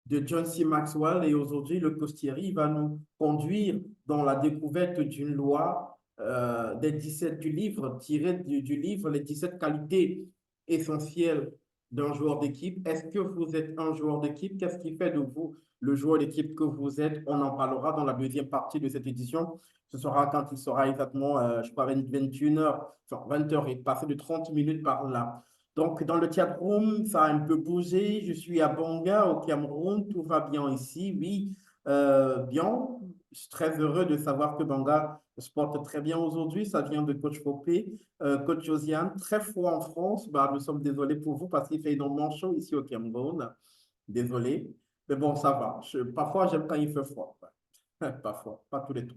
De John C. Maxwell. Et aujourd'hui, le coach Thierry va nous conduire dans la découverte d'une loi des 17 du livre, tiré du livre Les 17 qualités essentielles d'un joueur d'équipe. Est-ce que vous êtes un joueur d'équipe? Qu'est-ce qui fait de vous le joueur d'équipe que vous êtes? On en parlera dans la deuxième partie de cette édition. Ce sera quand il sera exactement, je crois, 21 heures, enfin 20 heures et passé de 30 minutes par là. Donc, dans le chat room, ça a un peu bougé. Je suis à Banga, au Cameroun. Tout va bien ici, oui. Bien. Je suis très heureux de savoir que Banga se porte très bien aujourd'hui. Ça vient de Coach Popé. Coach Josiane, très froid en France. Bah, nous sommes désolés pour vous parce qu'il fait énormément chaud ici au Cameroun. Désolé. Mais bon, ça va. Parfois, j'aime quand il fait froid. Parfois, pas tous les temps.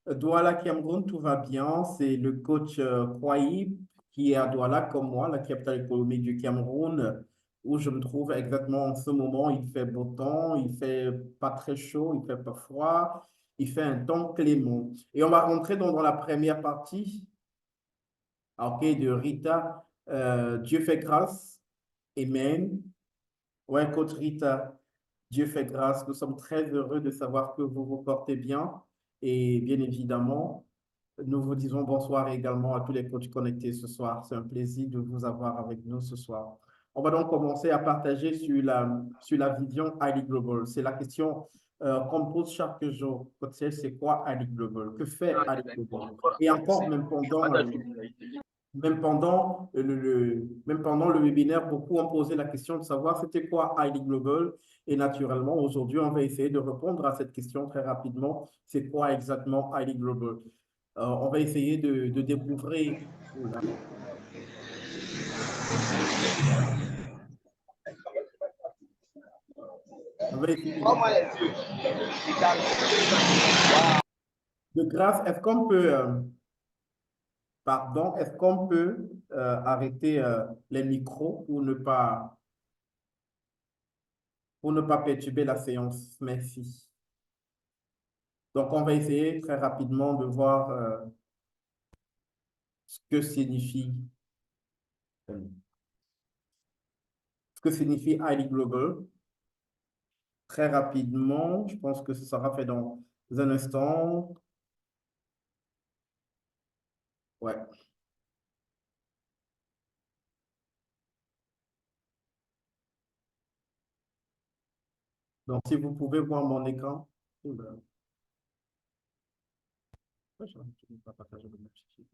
Douala, Cameroun, tout va bien. C'est le coach Kwai qui est à Douala comme moi, la capitale économique du Cameroun, où je me trouve exactement en ce moment. Il fait beau temps, il fait pas très chaud, il fait pas froid, il fait un temps clément. Et on va rentrer dans la première partie, ok, de Rita. Dieu fait grâce. Amen. Ouais, coach Rita, Dieu fait grâce. Nous sommes très heureux de savoir que vous vous portez bien. Et bien évidemment, nous vous disons bonsoir également à tous les coachs connectés ce soir. C'est un plaisir de vous avoir avec nous ce soir. On va donc commencer à partager sur la vision ID Global. C'est la question qu'on me pose chaque jour. Coach Serge, c'est quoi ID Global? Que fait ID Global? Et encore, même pendant le webinaire, beaucoup ont posé la question de savoir c'était quoi ID Global. Et naturellement, aujourd'hui, on va essayer de répondre à cette question très rapidement. C'est quoi exactement ID Global? On va essayer de découvrir. Oula. On va essayer de grâce, est-ce qu'on peut, pardon, est-ce qu'on peut arrêter les micros pour ne pas perturber la séance? Merci. Donc, on va essayer très rapidement de voir ce que signifie ID Global. Très rapidement, je pense que ce sera fait dans un instant. Ouais. Donc, si vous pouvez voir mon écran. Oula. Pourquoi je ne peux pas partager le même fichier?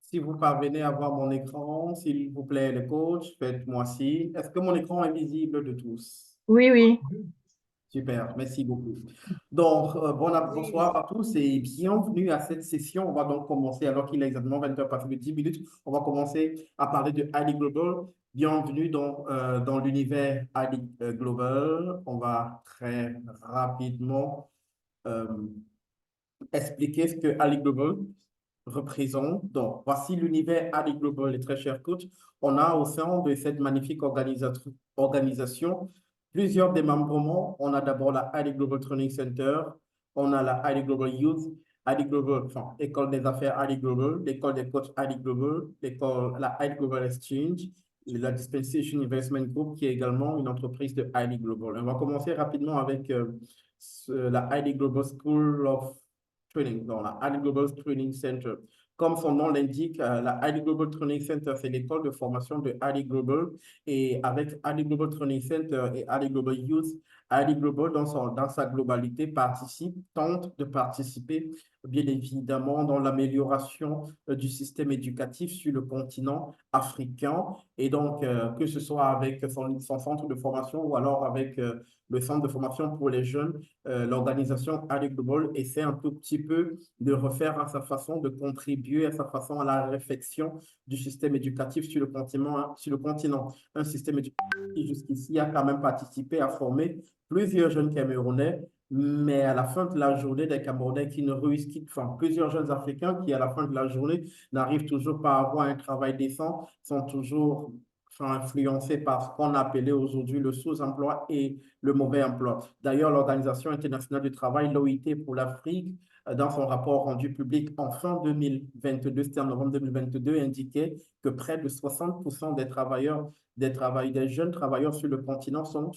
Si vous parvenez à voir mon écran, s'il vous plaît, les coachs, faites-moi signe. Est-ce que mon écran est visible de tous? Oui, oui. Super, merci beaucoup. Donc, bonsoir à tous et bienvenue à cette session. On va donc commencer, alors qu'il est exactement 20 heures passées de 10 minutes, on va commencer à parler de ID Global. Bienvenue dans l'univers ID Global. On va très rapidement euh, expliquer ce que ID Global représente. Donc, voici l'univers ID Global, les très chers coachs. On a au sein de cette magnifique organisation plusieurs démembrements. On a d'abord la ID Global Training Center, on a la ID Global Youth, ID Global, enfin, École des affaires ID Global, l'école des coachs ID Global, la ID Global Exchange, la Dispensation Investment Group, qui est également une entreprise de ID Global. On va commencer rapidement avec la ID Global School of Training, dans la ID Global Training Center. Comme son nom l'indique, la ID Global Training Center, c'est l'école de formation de ID Global. Et avec ID Global Training Center et ID Global Youth, ID Global, dans sa globalité, tente de participer, bien évidemment, dans l'amélioration du système éducatif sur le continent africain. Et donc, que ce soit avec son centre de formation ou alors avec le centre de formation pour les jeunes, l'organisation ID Global essaie un tout petit peu de refaire à sa façon, de contribuer à sa façon à la réflexion du système éducatif sur le continent. Un système éducatif qui jusqu'ici a quand même participé à former plusieurs jeunes Camerounais Mais à la fin de la journée, des Camerounais qui ne réussissent, enfin, plusieurs jeunes Africains qui, à la fin de la journée, n'arrivent toujours pas à avoir un travail décent, sont toujours enfin, influencés par ce qu'on appelait aujourd'hui le sous-emploi et le mauvais emploi. D'ailleurs, l'Organisation internationale du travail, l'OIT pour l'Afrique, dans son rapport rendu public en fin 2022, c'était en novembre 2022, indiquait que près de 60% des jeunes travailleurs sur le continent sont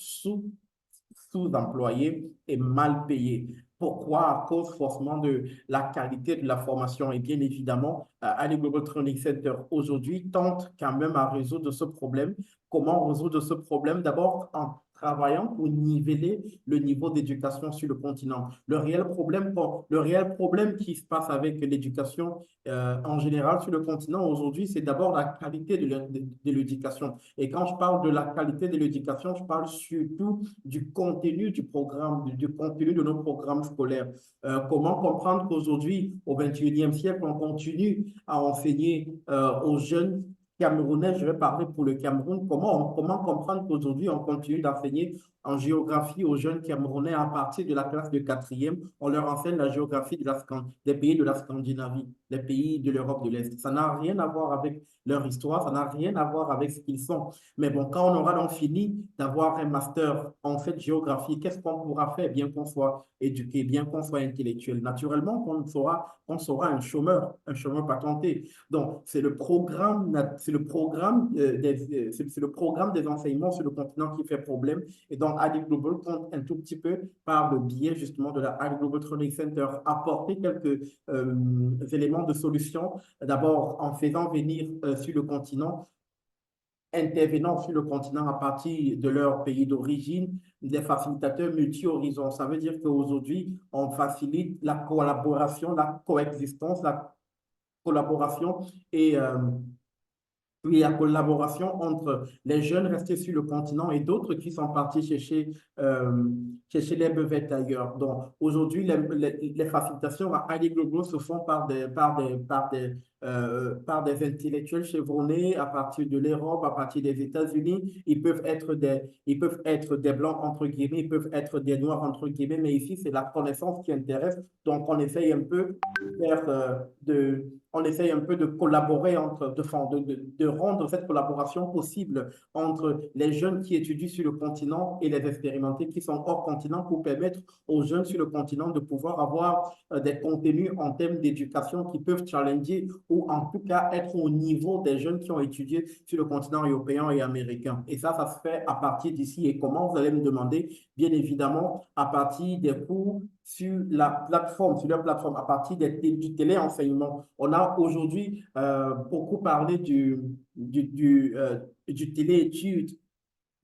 sous-employés et mal payés. Pourquoi? À cause forcément de la qualité de la formation. Et bien évidemment, Ali Global Training Center aujourd'hui tente quand même à résoudre ce problème. Comment résoudre ce problème? D'abord en travaillant pour niveler le niveau d'éducation sur le continent. Le réel problème qui se passe avec l'éducation en général sur le continent aujourd'hui, c'est d'abord la qualité de l'éducation. Et quand je parle de la qualité de l'éducation, je parle surtout du contenu du programme, du contenu de nos programmes scolaires. Comment comprendre qu'aujourd'hui, au 21e siècle, on continue à enseigner aux jeunes Camerounais, je vais parler pour le Cameroun, comment comprendre qu'aujourd'hui, on continue d'enseigner en géographie aux jeunes Camerounais à partir de la classe de quatrième, on leur enseigne la géographie des pays de la Scandinavie, des pays de l'Europe de l'Est. Ça n'a rien à voir avec leur histoire, ça n'a rien à voir avec ce qu'ils sont. Mais bon, quand on aura donc fini d'avoir un master en fait géographie, qu'est-ce qu'on pourra faire bien qu'on soit éduqué, bien qu'on soit intellectuel? Naturellement, on sera un chômeur patenté. Donc, c'est le programme des enseignements sur le continent qui fait problème. Et donc, AD Global compte un tout petit peu, par le biais justement de la AD Global Training Center, apporter quelques éléments de solution. D'abord, en faisant venir sur le continent intervenant sur le continent à partir de leur pays d'origine, des facilitateurs multi-horizons. Ça veut dire qu'aujourd'hui, on facilite la collaboration, la coexistence, la collaboration et la collaboration entre les jeunes restés sur le continent et d'autres qui sont partis chercher les beuvettes ailleurs. Donc, aujourd'hui, les facilitations à Ali Global se font par des intellectuels chevronnés à partir de l'Europe, à partir des États-Unis. Ils peuvent être des blancs, entre guillemets, ils peuvent être des noirs, entre guillemets, mais ici, c'est la connaissance qui intéresse. Donc, on essaye un peu de faire, on essaye un peu de collaborer de rendre cette collaboration possible entre les jeunes qui étudient sur le continent et les expérimentés qui sont hors continent pour permettre aux jeunes sur le continent de pouvoir avoir des contenus en termes d'éducation qui peuvent challenger ou en tout cas être au niveau des jeunes qui ont étudié sur le continent européen et américain. Et ça se fait à partir d'ici. Et comment, vous allez me demander, bien évidemment, à partir des cours sur leur plateforme, à partir du téléenseignement. On a aujourd'hui beaucoup parlé du téléétude,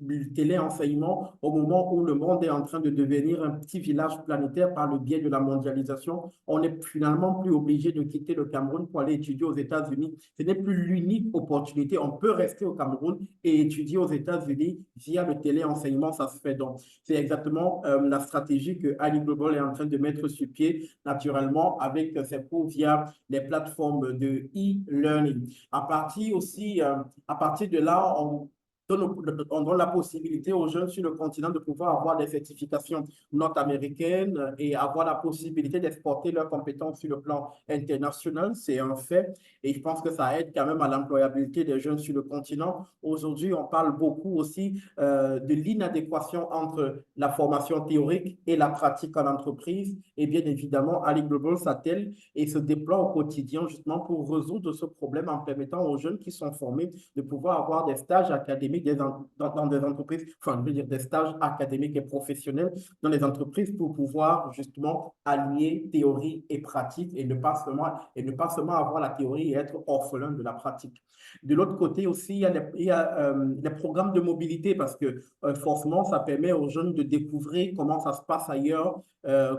du téléenseignement au moment où le monde est en train de devenir un petit village planétaire par le biais de la mondialisation. On n'est finalement plus obligé de quitter le Cameroun pour aller étudier aux États-Unis. Ce n'est plus l'unique opportunité. On peut rester au Cameroun et étudier aux États-Unis via le téléenseignement. Ça se fait donc. C'est exactement la stratégie que Ali Global est en train de mettre sur pied, naturellement, avec ses cours via les plateformes de e-learning. À partir de là, on donne la possibilité aux jeunes sur le continent de pouvoir avoir des certifications nord-américaines et avoir la possibilité d'exporter leurs compétences sur le plan international. C'est un fait. Et je pense que ça aide quand même à l'employabilité des jeunes sur le continent. Aujourd'hui, on parle beaucoup aussi de l'inadéquation entre la formation théorique et la pratique en entreprise. Et bien évidemment, Ali Global s'attelle et se déploie au quotidien justement pour résoudre ce problème en permettant aux jeunes qui sont formés de pouvoir avoir des stages académiques dans des entreprises, enfin, je veux dire des stages académiques et professionnels dans les entreprises pour pouvoir justement allier théorie et pratique et ne pas seulement avoir la théorie et être orphelin de la pratique. De l'autre côté aussi, il y a les programmes de mobilité parce que forcément, ça permet aux jeunes de découvrir comment ça se passe ailleurs,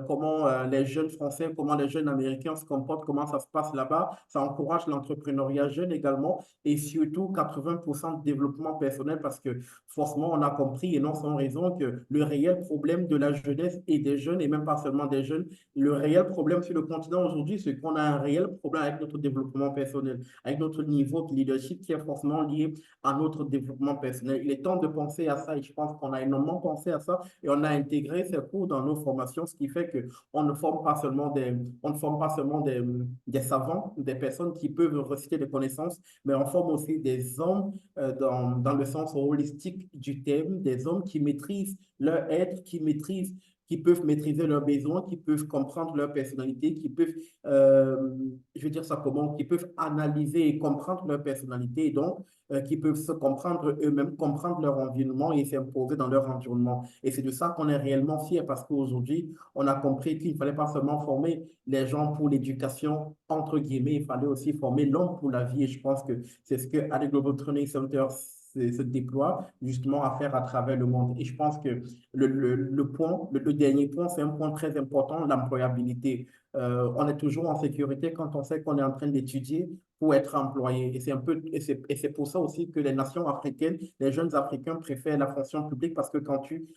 comment les jeunes Français, comment les jeunes Américains se comportent, comment ça se passe là-bas. Ça encourage l'entrepreneuriat jeune également et surtout 80% de développement personnel personnel parce que forcément, on a compris et non sans raison que le réel problème de la jeunesse et des jeunes, et même pas seulement des jeunes, le réel problème sur le continent aujourd'hui, c'est qu'on a un réel problème avec notre développement personnel, avec notre niveau de leadership qui est forcément lié à notre développement personnel. Il est temps de penser à ça et je pense qu'on a énormément pensé à ça et on a intégré ces cours dans nos formations, ce qui fait que on ne forme pas seulement on ne forme pas seulement des savants, des personnes qui peuvent reciter des connaissances, mais on forme aussi des hommes dans le sens holistique du terme, des hommes qui maîtrisent leur être, qui peuvent maîtriser leurs besoins, qui peuvent comprendre leur personnalité, qui peuvent, je veux dire ça comment, qui peuvent analyser et comprendre leur personnalité et donc qui peuvent se comprendre eux-mêmes, comprendre leur environnement et s'imposer dans leur environnement. Et c'est de ça qu'on est réellement fier parce qu'aujourd'hui, on a compris qu'il ne fallait pas seulement former les gens pour l'éducation, entre guillemets, il fallait aussi former l'homme pour la vie. Et je pense que c'est ce que AD Global Training Center se déploie justement à faire à travers le monde. Et je pense que le dernier point, c'est un point très important, l'employabilité. On est toujours en sécurité quand on sait qu'on est en train d'étudier pour être employé. Et c'est un peu, et c'est pour ça aussi que les nations africaines, les jeunes Africains préfèrent la fonction publique parce que quand tu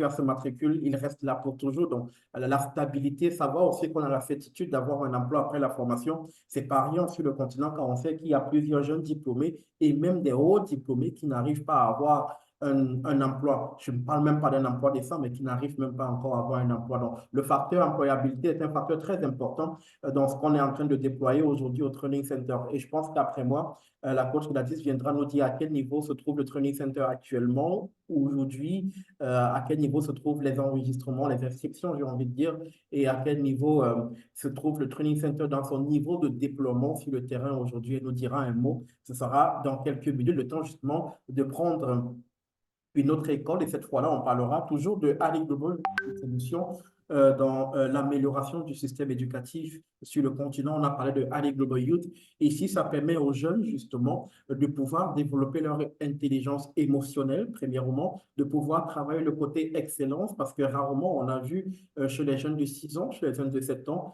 as ce matricule, il reste là pour toujours. Donc, la stabilité, savoir aussi qu'on a la certitude d'avoir un emploi après la formation, c'est pas rien sur le continent quand on sait qu'il y a plusieurs jeunes diplômés et même des hauts diplômés qui n'arrivent pas à avoir un emploi. Je ne parle même pas d'un emploi décent, mais qui n'arrivent même pas encore à avoir un emploi. Donc, le facteur employabilité est un facteur très important dans ce qu'on est en train de déployer aujourd'hui au Training Center. Et je pense qu'après moi, la coach Gladys viendra nous dire à quel niveau se trouve le Training Center actuellement, aujourd'hui, à quel niveau se trouvent les enregistrements, les inscriptions, j'ai envie de dire, et à quel niveau se trouve le Training Center dans son niveau de déploiement sur le terrain aujourd'hui. Elle nous dira un mot. Ce sera dans quelques minutes le temps justement de prendre une autre école et cette fois-là, on parlera toujours de Ali Global Solutions dans l'amélioration du système éducatif sur le continent. On a parlé de Ali Global Youth. Ici, ça permet aux jeunes, justement, de pouvoir développer leur intelligence émotionnelle, premièrement, de pouvoir travailler le côté excellence, parce que rarement, on a vu chez les jeunes de 6 ans, chez les jeunes de 7 ans,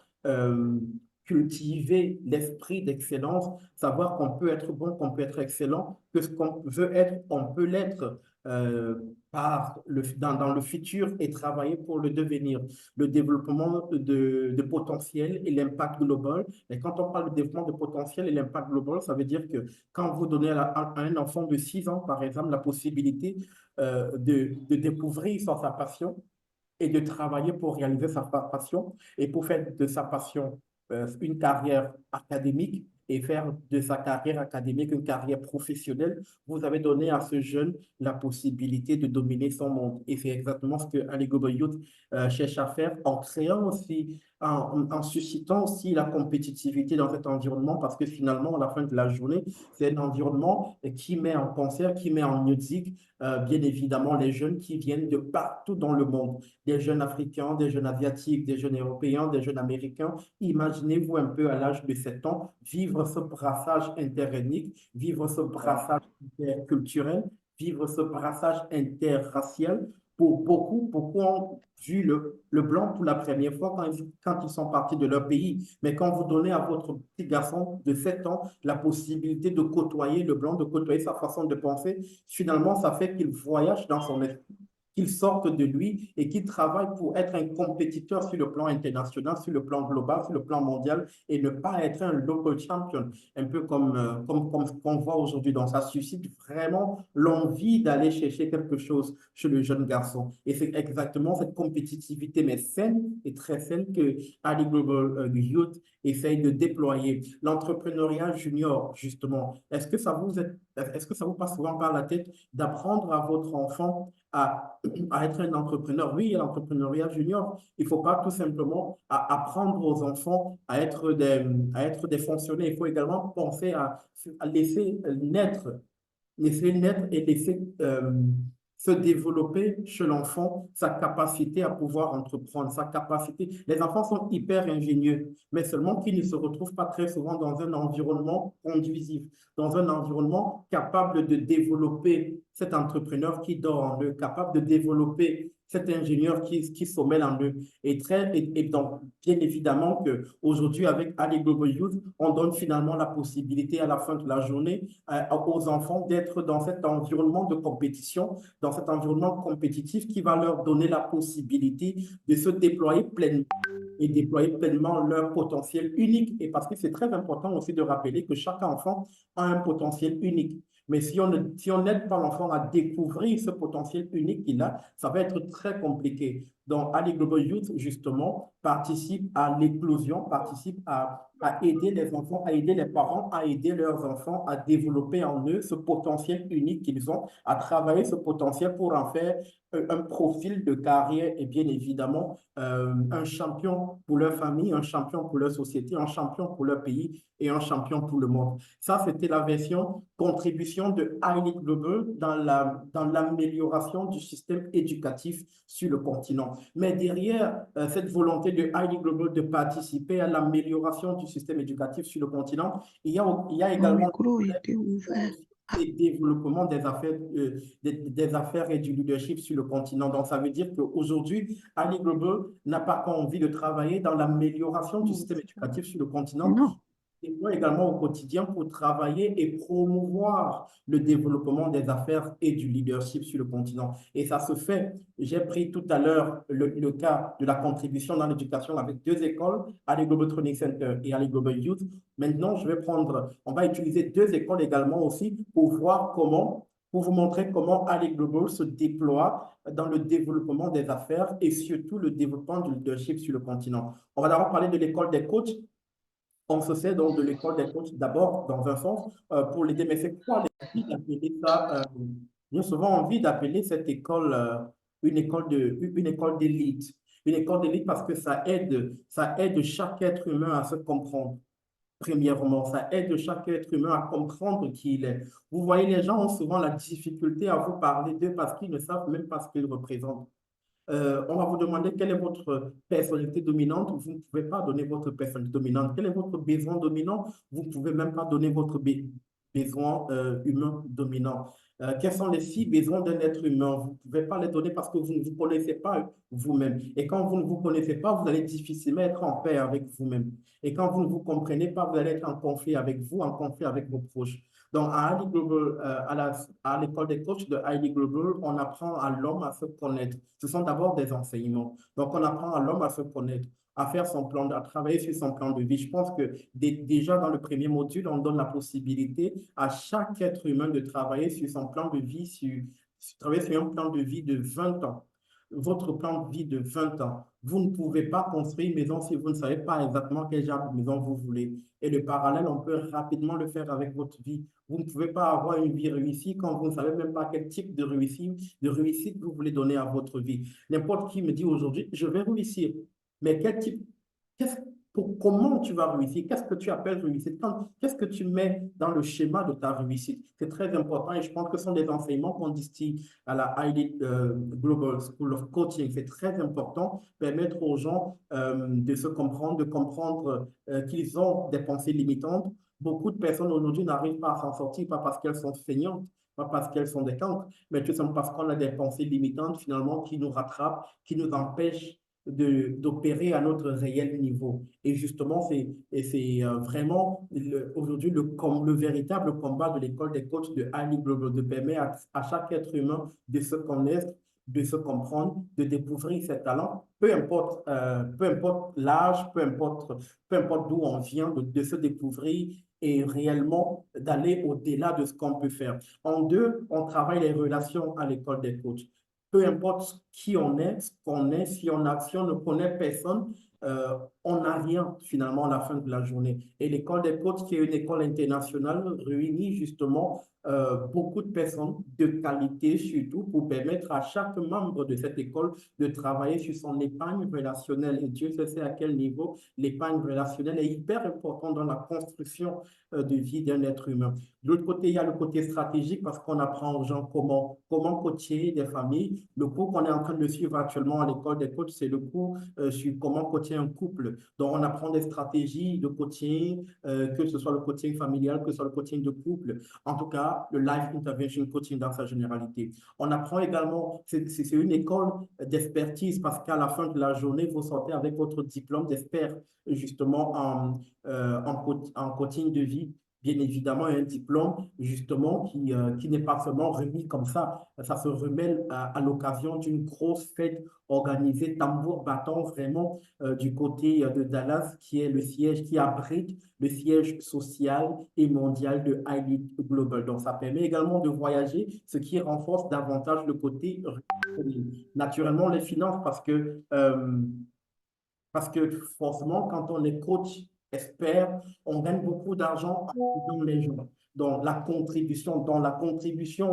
cultiver l'esprit d'excellence, savoir qu'on peut être bon, qu'on peut être excellent, que ce qu'on veut être, on peut l'être dans le futur et travailler pour le devenir. Le développement de potentiel et l'impact global. Et quand on parle de développement de potentiel et l'impact global, ça veut dire que quand vous donnez à un enfant de 6 ans, par exemple, la possibilité de découvrir sa passion, et de travailler pour réaliser sa passion et pour faire de sa passion une carrière académique et faire de sa carrière académique une carrière professionnelle, vous avez donné à ce jeune la possibilité de dominer son monde. Et c'est exactement ce que Ali Global Youth cherche à faire en créant aussi, en suscitant aussi la compétitivité dans cet environnement parce que finalement, à la fin de la journée, c'est un environnement qui met en concert, qui met en musique, bien évidemment, les jeunes qui viennent de partout dans le monde, des jeunes africains, des jeunes asiatiques, des jeunes européens, des jeunes américains. Imaginez-vous un peu à l'âge de 7 ans vivre ce brassage interethnique, vivre ce brassage interculturel, vivre ce brassage interracial. Pour beaucoup, beaucoup ont vu le blanc pour la première fois quand ils sont partis de leur pays. Mais quand vous donnez à votre petit garçon de 7 ans la possibilité de côtoyer le blanc, de côtoyer sa façon de penser, finalement, ça fait qu'il voyage dans son esprit, qu'il sorte de lui et qu'il travaille pour être un compétiteur sur le plan international, sur le plan global, sur le plan mondial et ne pas être un local champion, un peu comme ce qu'on voit aujourd'hui. Donc, ça suscite vraiment l'envie d'aller chercher quelque chose chez le jeune garçon. Et c'est exactement cette compétitivité, mais saine et très saine que Ali Global Youth essaye de déployer. L'entrepreneuriat junior, justement, est-ce que ça vous passe souvent par la tête d'apprendre à votre enfant à être un entrepreneur? Oui, l'entrepreneuriat junior, il ne faut pas tout simplement apprendre aux enfants à être des fonctionnaires. Il faut également penser à laisser naître et laisser se développer chez l'enfant sa capacité à pouvoir entreprendre, sa capacité. Les enfants sont hyper ingénieux, mais seulement qu'ils ne se retrouvent pas très souvent dans un environnement conduisif, dans un environnement capable de développer cet entrepreneur qui dort en eux, capable de développer cet ingénieur qui sommeille en eux. Et donc, bien évidemment qu'aujourd'hui, avec Ali Global Youth, on donne finalement la possibilité à la fin de la journée aux enfants d'être dans cet environnement de compétition, dans cet environnement compétitif qui va leur donner la possibilité de se déployer pleinement et déployer pleinement leur potentiel unique. Et parce que c'est très important aussi de rappeler que chaque enfant a un potentiel unique. Mais si on n'aide pas l'enfant à découvrir ce potentiel unique qu'il a, ça va être très compliqué. Donc, Ali Global Youth, justement, participe à l'éclosion, participe à aider les enfants, à aider les parents, à aider leurs enfants à développer en eux ce potentiel unique qu'ils ont, à travailler ce potentiel pour en faire un profil de carrière et bien évidemment un champion pour leur famille, un champion pour leur société, un champion pour leur pays et un champion pour le monde. Ça, c'était la version contribution de iLead Global dans l'amélioration du système éducatif sur le continent. Mais derrière cette volonté de iLead Global de participer à l'amélioration du système éducatif sur le continent, il y a Mon également micro était ouvert. le développement des affaires et du leadership sur le continent. Donc, ça veut dire qu'aujourd'hui, Ali Global n'a pas qu'envie de travailler dans l'amélioration du système éducatif sur le continent, Non. et moi également au quotidien pour travailler et promouvoir le développement des affaires et du leadership sur le continent. Et ça se fait. J'ai pris tout à l'heure le cas de la contribution dans l'éducation avec deux écoles, Ali Global Training Center et Ali Global Youth. Maintenant, on va utiliser deux écoles également aussi pour voir pour vous montrer comment Ali Global se déploie dans le développement des affaires et surtout le développement du leadership sur le continent. On va d'abord parler de l'école des coachs. On se sert donc de l'école des coachs d'abord, dans un sens, pour l'aider. Mais c'est quoi envie d'appeler ça? J'ai souvent envie d'appeler cette école une école d'élite. Une école d'élite parce que ça aide chaque être humain à se comprendre. Premièrement, ça aide chaque être humain à comprendre qui il est. Vous voyez, les gens ont souvent la difficulté à vous parler d'eux parce qu'ils ne savent même pas ce qu'ils représentent. On va vous demander quelle est votre personnalité dominante. Vous ne pouvez pas donner votre personnalité dominante. Quel est votre besoin dominant? Vous ne pouvez même pas donner votre besoin humain dominant. Quels sont les six besoins d'un être humain? Vous ne pouvez pas les donner parce que vous ne vous connaissez pas vous-même. Et quand vous ne vous connaissez pas, vous allez difficilement être en paix avec vous-même. Et quand vous ne vous comprenez pas, vous allez être en conflit avec vous, en conflit avec vos proches. Donc, à Ali Global, à l'école des coachs de Ali Global, on apprend à l'homme à se connaître. Ce sont d'abord des enseignements. Donc, on apprend à l'homme à se connaître, à faire à travailler sur son plan de vie. Je pense que déjà dans le premier module, on donne la possibilité à chaque être humain de travailler sur son plan de vie, travailler sur un plan de vie de 20 ans. Votre plan de vie de 20 ans. Vous ne pouvez pas construire une maison si vous ne savez pas exactement quel genre de maison vous voulez. Et le parallèle, on peut rapidement le faire avec votre vie. Vous ne pouvez pas avoir une vie réussie quand vous ne savez même pas quel type de réussite vous voulez donner à votre vie. N'importe qui me dit aujourd'hui, je vais réussir. Mais quel type, qu'est-ce, comment tu vas réussir? Qu'est-ce que tu appelles réussite? Qu'est-ce que tu mets dans le schéma de ta réussite? C'est très important et je pense que ce sont des enseignements qu'on distille à la Global School of Coaching. C'est très important, permettre aux gens de se comprendre, de comprendre qu'ils ont des pensées limitantes. Beaucoup de personnes aujourd'hui n'arrivent pas à s'en sortir, pas parce qu'elles sont feignantes, pas parce qu'elles sont des cancres, mais tout simplement parce qu'on a des pensées limitantes finalement qui nous rattrapent, qui nous empêchent d'opérer à notre réel niveau. Et justement, c'est vraiment aujourd'hui le véritable combat de l'école des coachs de Ali Global, de permettre à chaque être humain de se connaître, de se comprendre, de découvrir ses talents, peu importe l'âge, peu importe d'où on vient, de se découvrir et réellement d'aller au-delà de ce qu'on peut faire. En deux, on travaille les relations à l'école des coachs. Peu importe qui on est, ce qu'on est, si on ne connaît personne, on n'a rien finalement à la fin de la journée. Et l'école des coachs, qui est une école internationale, réunit justement beaucoup de personnes de qualité surtout pour permettre à chaque membre de cette école de travailler sur son épargne relationnelle. Et Dieu sait à quel niveau l'épargne relationnelle est hyper importante dans la construction de vie d'un être humain. De l'autre côté, il y a le côté stratégique parce qu'on apprend aux gens comment coacher des familles. Le cours qu'on est en train de suivre actuellement à l'école des coachs, c'est le cours sur comment coacher coacher un couple. Donc, on apprend des stratégies de coaching, que ce soit le coaching familial, que ce soit le coaching de couple. En tout cas, le Life Intervention Coaching dans sa généralité. On apprend également, c'est une école d'expertise parce qu'à la fin de la journée, vous sortez avec votre diplôme d'expert justement en coaching de vie. Bien évidemment, un diplôme justement qui n'est pas seulement remis comme ça se remet à l'occasion d'une grosse fête organisée, tambour battant vraiment du côté de Dallas, qui est le siège qui abrite le siège social et mondial de Elite Global. Donc, ça permet également de voyager, ce qui renforce davantage le côté naturellement les finances parce que forcément, quand on est coach expert, on gagne beaucoup d'argent en aidant les gens. Dans la contribution,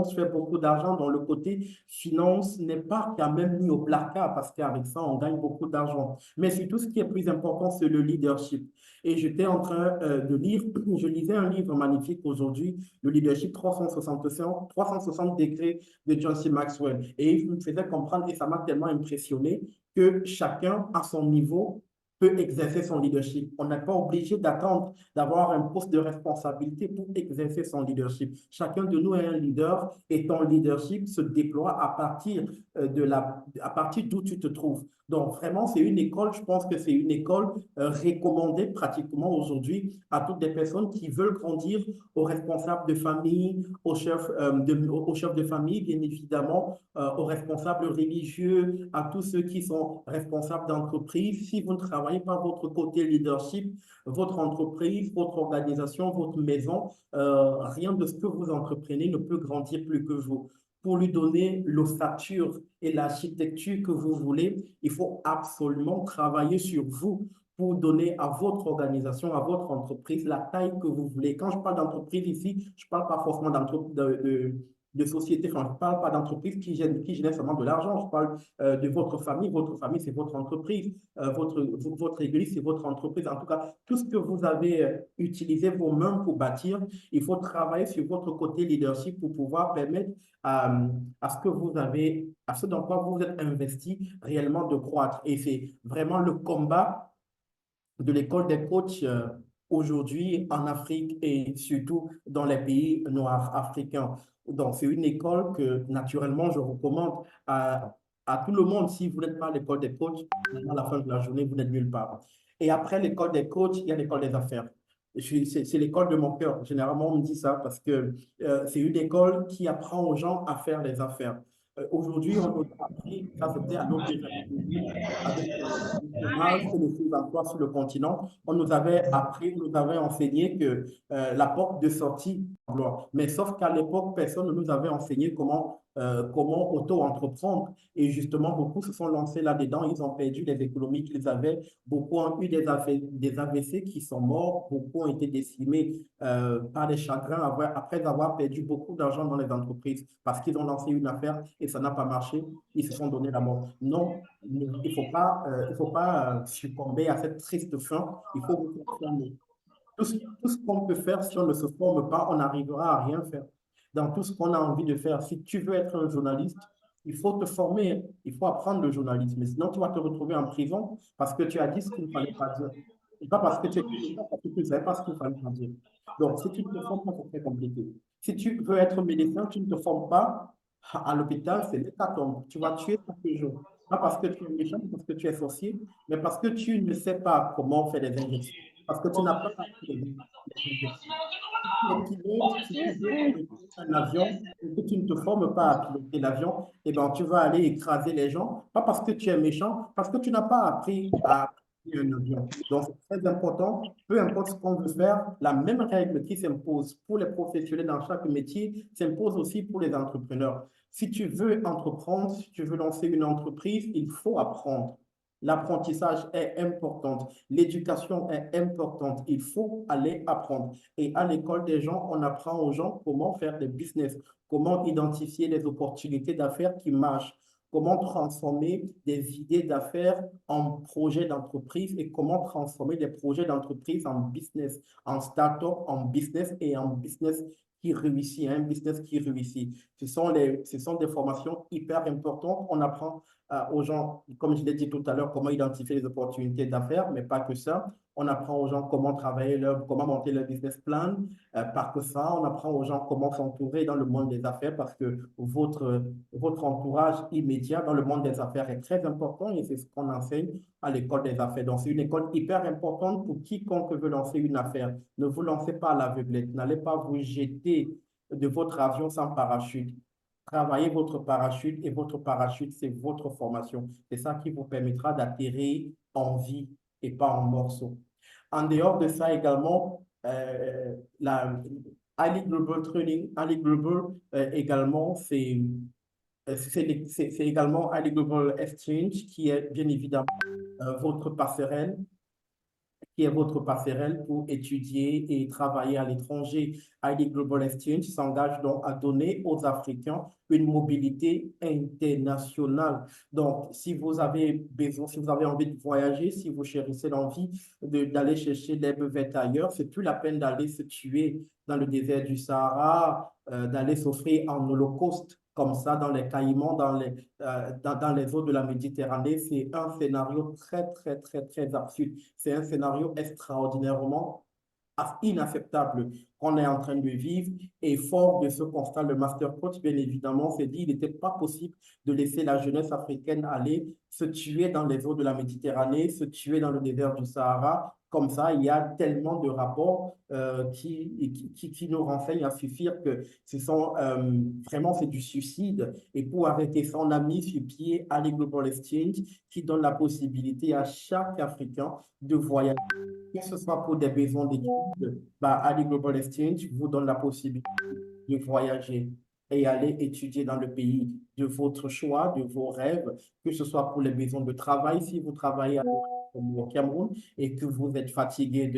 on se fait beaucoup d'argent. Dans le côté finance n'est pas quand même mis au placard parce qu'avec ça, on gagne beaucoup d'argent. Mais surtout, ce qui est plus important, c'est le leadership. Et j'étais en train de lire, je lisais un livre magnifique aujourd'hui, le leadership 360 degrés de John C. Maxwell. Et il me faisait comprendre, et ça m'a tellement impressionné, que chacun, à son niveau, peut exercer son leadership. On n'est pas obligé d'attendre d'avoir un poste de responsabilité pour exercer son leadership. Chacun de nous est un leader et ton leadership se déploie à partir d'où tu te trouves. Donc, vraiment, c'est une école, je pense que c'est une école recommandée pratiquement aujourd'hui à toutes les personnes qui veulent grandir, aux responsables de famille, aux chefs de famille, bien évidemment, aux responsables religieux, à tous ceux qui sont responsables d'entreprise. Si vous ne travaillez pas votre côté leadership, votre entreprise, votre organisation, votre maison, rien de ce que vous entreprenez ne peut grandir plus que vous. Pour lui donner l'ossature et l'architecture que vous voulez, il faut absolument travailler sur vous pour donner à votre organisation, à votre entreprise, la taille que vous voulez. Quand je parle d'entreprise ici, je ne parle pas forcément de société, enfin, je ne parle pas d'entreprise qui génère seulement de l'argent, je parle de votre famille. Votre famille, c'est votre entreprise. Votre église, c'est votre entreprise. En tout cas, tout ce que vous avez utilisé vos mains pour bâtir, il faut travailler sur votre côté leadership pour pouvoir permettre à ce que vous avez, à ce dans quoi vous êtes investi réellement de croître. Et c'est vraiment le combat de l'école des coachs aujourd'hui en Afrique et surtout dans les pays noirs africains. Donc, c'est une école que naturellement je recommande à tout le monde. Si vous n'êtes pas à l'école des coachs, à la fin de la journée, vous n'êtes nulle part. Et après l'école des coachs, il y a l'école des affaires. C'est l'école de mon cœur. Généralement, on me dit ça parce que c'est une école qui apprend aux gens à faire les affaires. Aujourd'hui, on nous a appris, ça c'était à notre avec le chômage et le sous-emploi sur le continent, on nous avait appris, on nous avait enseigné que la porte de sortie, l'emploi. Mais sauf qu'à l'époque, personne ne nous avait enseigné comment auto-entreprendre. Et justement, beaucoup se sont lancés là-dedans, ils ont perdu les économies qu'ils avaient, beaucoup ont eu des AVC qui sont morts, beaucoup ont été décimés par des chagrins après avoir perdu beaucoup d'argent dans les entreprises parce qu'ils ont lancé une affaire et ça n'a pas marché, ils se sont donné la mort. Non, il faut pas succomber à cette triste fin. Il faut vous former. Tout ce qu'on peut faire, si on ne se forme pas, on n'arrivera à rien faire. Dans tout ce qu'on a envie de faire, si tu veux être un journaliste, il faut te former, il faut apprendre le journalisme. Sinon, tu vas te retrouver en prison parce que tu as dit ce qu'il ne fallait pas dire. Et pas parce que tu es médecin, parce que tu ne savais pas ce qu'il fallait pas dire. Donc, si tu ne te formes pas, c'est très compliqué. Si tu veux être médecin, tu ne te formes pas à l'hôpital, c'est l'hécatombe. Tu vas tuer chaque jour. Pas parce que tu es méchant, parce que tu es sorcier, mais parce que tu ne sais pas comment faire des injections. Parce que tu n'as pas appris les injections. Si tu es pilote, si tu veux piloter un avion et que tu ne te formes pas à piloter l'avion, eh ben, tu vas aller écraser les gens, pas parce que tu es méchant, parce que tu n'as pas appris à piloter un avion. Donc, c'est très important, peu importe ce qu'on veut faire, la même règle qui s'impose pour les professionnels dans chaque métier s'impose aussi pour les entrepreneurs. Si tu veux entreprendre, si tu veux lancer une entreprise, il faut apprendre. L'apprentissage est important, l'éducation est importante, il faut aller apprendre. Et à l'école des gens, on apprend aux gens comment faire des business, comment identifier les opportunités d'affaires qui marchent, comment transformer des idées d'affaires en projets d'entreprise et comment transformer des projets d'entreprise en business, en start-up, en business et en business qui réussit, un business qui réussit. Ce sont des formations hyper importantes. On apprend aux gens, comme je l'ai dit tout à l'heure, comment identifier les opportunités d'affaires, mais pas que ça. On apprend aux gens comment travailler comment monter leur business plan. Pas que ça, on apprend aux gens comment s'entourer dans le monde des affaires parce que votre entourage immédiat dans le monde des affaires est très important et c'est ce qu'on enseigne à l'école des affaires. Donc, c'est une école hyper importante pour quiconque veut lancer une affaire. Ne vous lancez pas à l'aveuglette. N'allez pas vous jeter de votre avion sans parachute. Travaillez votre parachute et votre parachute, c'est votre formation. C'est ça qui vous permettra d'atterrir en vie et pas en morceaux. En dehors de ça également, la Ali Global Training, Ali Global également, c'est également Ali Global Exchange qui est bien évidemment votre passerelle pour étudier et travailler à l'étranger. ID Global Exchange s'engage donc à donner aux Africains une mobilité internationale. Donc, si vous avez besoin, si vous avez envie de voyager, si vous chérissez l'envie d'aller chercher l'herbe verte ailleurs, c'est plus la peine d'aller se tuer dans le désert du Sahara, d'aller s'offrir en holocauste comme ça dans les Caïmans, dans les eaux de la Méditerranée. C'est un scénario très, très, très, très absurde. C'est un scénario extraordinairement inacceptable qu'on est en train de vivre. Et fort de ce constat, le Master Coach, bien évidemment, s'est dit qu'il n'était pas possible de laisser la jeunesse africaine aller se tuer dans les eaux de la Méditerranée, se tuer dans le désert du Sahara. Comme ça, il y a tellement de rapports qui nous renseignent à suffire que ce sont vraiment c'est du suicide. Et pour arrêter ça, on a mis sur pied Ali Global Exchange qui donne la possibilité à chaque Africain de voyager que ce soit pour des besoins d'études, Ali Global Exchange vous donne la possibilité de voyager et aller étudier dans le pays de votre choix, de vos rêves, que ce soit pour les besoins de travail, si vous travaillez au Cameroun et que vous êtes fatigué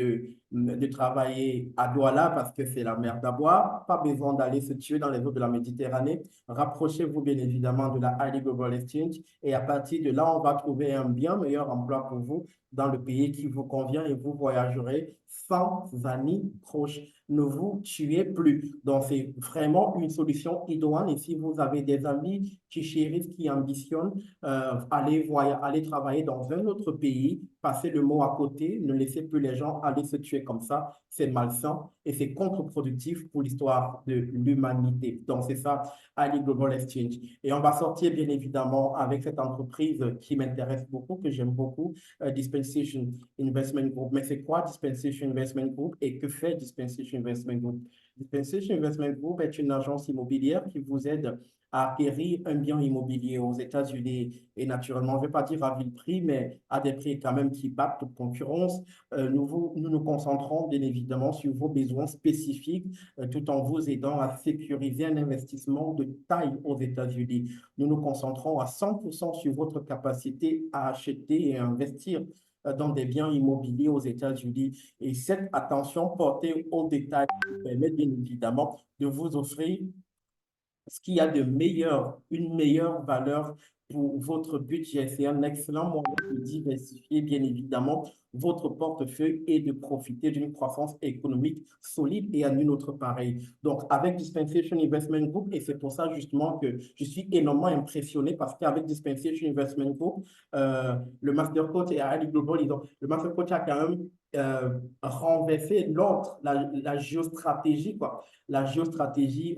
de travailler à Douala parce que c'est la mer d'Abois, pas besoin d'aller se tuer dans les eaux de la Méditerranée. Rapprochez-vous bien évidemment de la Ali Global Exchange et à partir de là, on va trouver un bien meilleur emploi pour vous dans le pays qui vous convient et vous voyagerez sans amis proches. Ne vous tuez plus. Donc, c'est vraiment une solution idoine. Et si vous avez des amis qui chérissent, qui ambitionnent, allez travailler dans un autre pays, passez le mot à côté, ne laissez plus les gens aller se tuer comme ça. C'est malsain et c'est contre-productif pour l'histoire de l'humanité. Donc, c'est ça, Ali Global Exchange. Et on va sortir, bien évidemment, avec cette entreprise qui m'intéresse beaucoup, que j'aime beaucoup, Dispensation Investment Group. Mais c'est quoi Dispensation Investment Group et que fait Dispensation Investment Group? Dispensation Investment Group est une agence immobilière qui vous aide à acquérir un bien immobilier aux États-Unis et naturellement, je ne vais pas dire à vil prix, mais à des prix quand même qui battent toute concurrence. Nous concentrons bien évidemment sur vos besoins spécifiques tout en vous aidant à sécuriser un investissement de taille aux États-Unis. Nous nous concentrons à 100% sur votre capacité à acheter et à investir dans des biens immobiliers aux États-Unis. Et cette attention portée aux détails permet bien évidemment de vous offrir ce qu'il y a de meilleur, une meilleure valeur pour votre budget. C'est un excellent moyen de diversifier, bien évidemment, votre portefeuille et de profiter d'une croissance économique solide et à une autre pareille. Donc, avec Dispensation Investment Group, et c'est pour ça justement que je suis énormément impressionné parce qu'avec Dispensation Investment Group, le Master Coach et Ali Global, le Master Coach a quand même renversé l'autre, la géostratégie, quoi. La géostratégie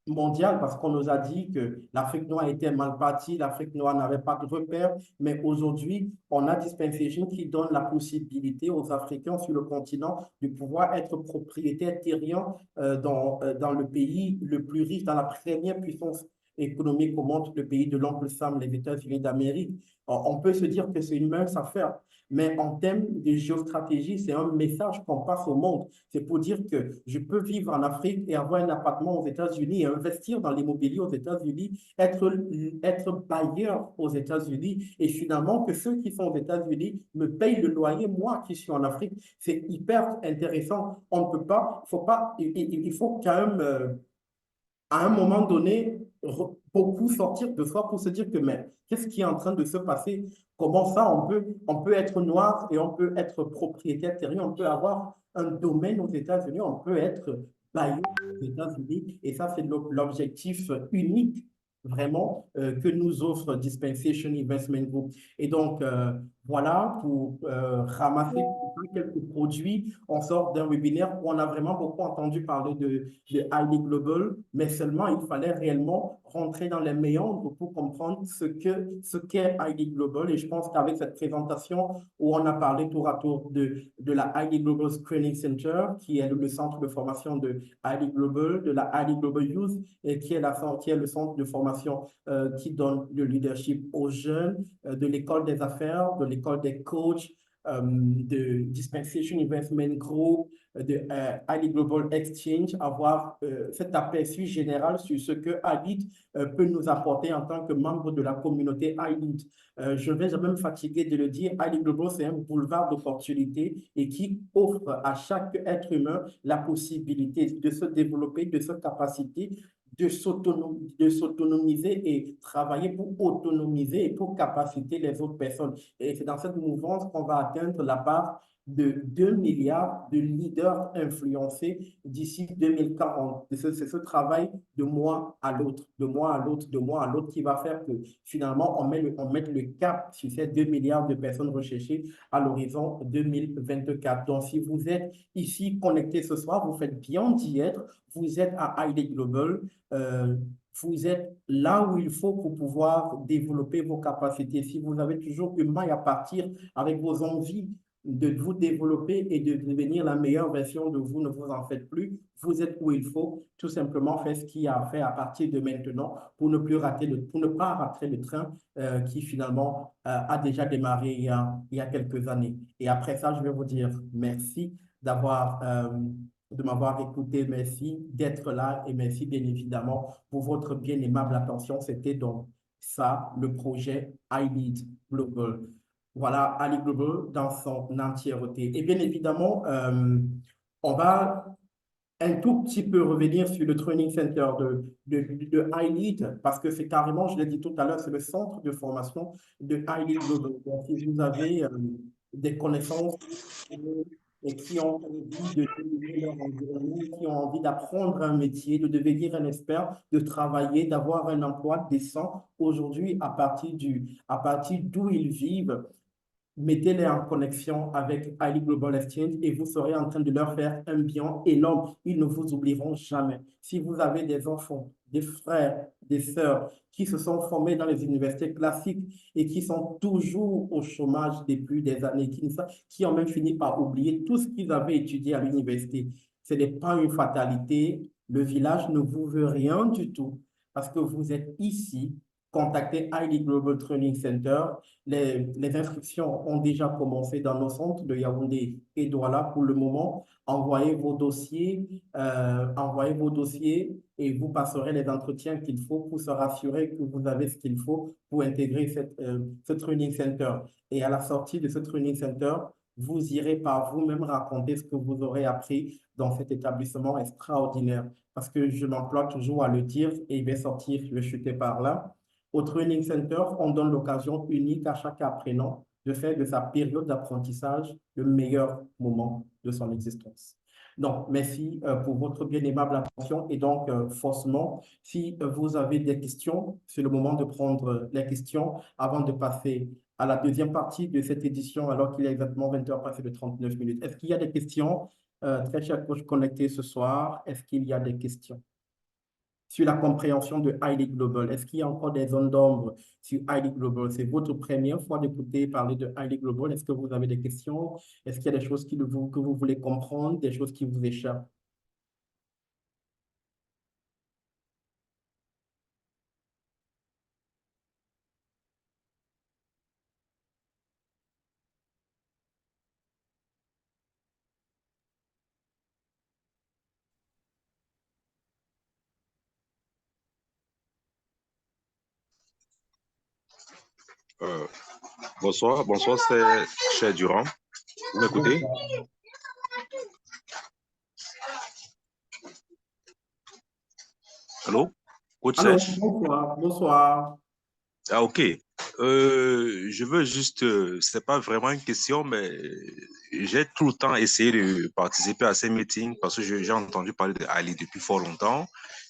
mondiale parce qu'on nous a dit que l'Afrique noire était mal partie, l'Afrique noire n'avait pas de repères, mais aujourd'hui, on a Dispensation qui donne la possibilité aux Africains sur le continent de pouvoir être propriétaires terriens dans le pays le plus riche, dans la première puissance économique au monde, le pays de l'oncle Sam, les États-Unis d'Amérique. On peut se dire que c'est une mince affaire, mais en termes de géostratégie, c'est un message qu'on passe au monde. C'est pour dire que je peux vivre en Afrique et avoir un appartement aux États-Unis et investir dans l'immobilier aux États-Unis, être bailleur aux États-Unis et finalement que ceux qui sont aux États-Unis me payent le loyer, moi qui suis en Afrique. C'est hyper intéressant. On ne peut pas, il faut quand même à un moment donné, beaucoup sortir de soi pour se dire que, mais qu'est-ce qui est en train de se passer? Comment ça, on peut être noir et on peut être propriétaire terrien, on peut avoir un domaine aux États-Unis, on peut être bailleur aux États-Unis. Et ça, c'est l'objectif unique vraiment que nous offre Dispensation Investment Group. Et donc, voilà, pour ramasser quelques produits, on sort d'un webinaire où on a vraiment beaucoup entendu parler de Highly Global, mais seulement il fallait réellement rentrer dans les méandres pour comprendre ce qu'est Highly Global. Et je pense qu'avec cette présentation où on a parlé tour à tour de la Highly Global Screening Center, qui est le centre de formation de Highly Global, de la Highly Global Youth, et qui est le centre de formation qui donne le leadership aux jeunes, de l'école des affaires, de l'école des coachs, de Dispensation Investment Group, de Ali Global Exchange, avoir cet aperçu général sur ce que Alit peut nous apporter en tant que membre de la communauté Alit. Je ne vais jamais me fatiguer de le dire, Ali Global, c'est un boulevard d'opportunités et qui offre à chaque être humain la possibilité de se développer, de se capaciter, de s'autonomiser et travailler pour autonomiser et pour capaciter les autres personnes. Et c'est dans cette mouvance qu'on va atteindre la part de 2 milliards de leaders influencés d'ici 2040. C'est ce travail de moi à l'autre, de moi à l'autre, de moi à l'autre qui va faire que finalement on mette le cap sur ces 2 milliards de personnes recherchées à l'horizon 2024. Donc, si vous êtes ici connecté ce soir, vous faites bien d'y être. Vous êtes à ID Global. Euh, vous êtes là où il faut pour pouvoir développer vos capacités. Si vous avez toujours une maille à partir avec vos envies de vous développer et de devenir la meilleure version de vous, ne vous en faites plus. Vous êtes où il faut. Tout simplement faire ce qu'il y a à faire à partir de maintenant pour ne pour ne pas rater le train qui finalement a déjà démarré il y a quelques années. Et après ça, je vais vous dire merci de m'avoir écouté, merci d'être là et merci bien évidemment pour votre bien aimable attention. C'était donc ça, le projet iLead Global. Voilà, Ali Global dans son entièreté. Et bien évidemment, on va un tout petit peu revenir sur le training center de iLead parce que c'est carrément, je l'ai dit tout à l'heure, c'est le centre de formation de iLead Global. Donc, si vous avez des connaissances et qui ont envie de délivrer leur environnement, qui ont envie d'apprendre un métier, de devenir un expert, de travailler, d'avoir un emploi décent aujourd'hui à partir d'où ils vivent, mettez-les en connexion avec Ali Global Exchange et vous serez en train de leur faire un bien énorme. Ils ne vous oublieront jamais. Si vous avez des enfants, des frères, des sœurs qui se sont formés dans les universités classiques et qui sont toujours au chômage depuis des années, qui ont même fini par oublier tout ce qu'ils avaient étudié à l'université, ce n'est pas une fatalité. Le village ne vous veut rien du tout parce que vous êtes ici. Contactez ID Global Training Center. Les inscriptions ont déjà commencé dans nos centres de Yaoundé et Douala pour le moment. Envoyez vos dossiers et vous passerez les entretiens qu'il faut pour se rassurer que vous avez ce qu'il faut pour intégrer ce training center. Et à la sortie de ce training center, vous irez par vous-même raconter ce que vous aurez appris dans cet établissement extraordinaire. Parce que je m'emploie toujours à le dire et il va sortir, je vais chuter par là. Au Training Center, on donne l'occasion unique à chaque apprenant de faire de sa période d'apprentissage le meilleur moment de son existence. Donc, merci pour votre bien aimable attention. Et donc, forcément, si vous avez des questions, c'est le moment de prendre les questions avant de passer à la deuxième partie de cette édition, alors qu'il est exactement 20 heures passées de 39 minutes. Est-ce qu'il y a des questions, très chers coachs connectés ce soir? Est-ce qu'il y a des questions sur la compréhension de Highly Global? Est-ce qu'il y a encore des zones d'ombre sur Highly Global? C'est votre première fois d'écouter parler de Highly Global. Est-ce que vous avez des questions? Est-ce qu'il y a des choses que vous voulez comprendre, des choses qui vous échappent? Euh, bonsoir, bonsoir, c'est Cher Durand. Vous m'écoutez? Bonsoir. Allô? Coach Allô, Serge? bonsoir, bonsoir. Ah, ok. Je veux juste, c'est pas vraiment une question, mais j'ai tout le temps essayé de participer à ces meetings parce que j'ai entendu parler de Ali depuis fort longtemps.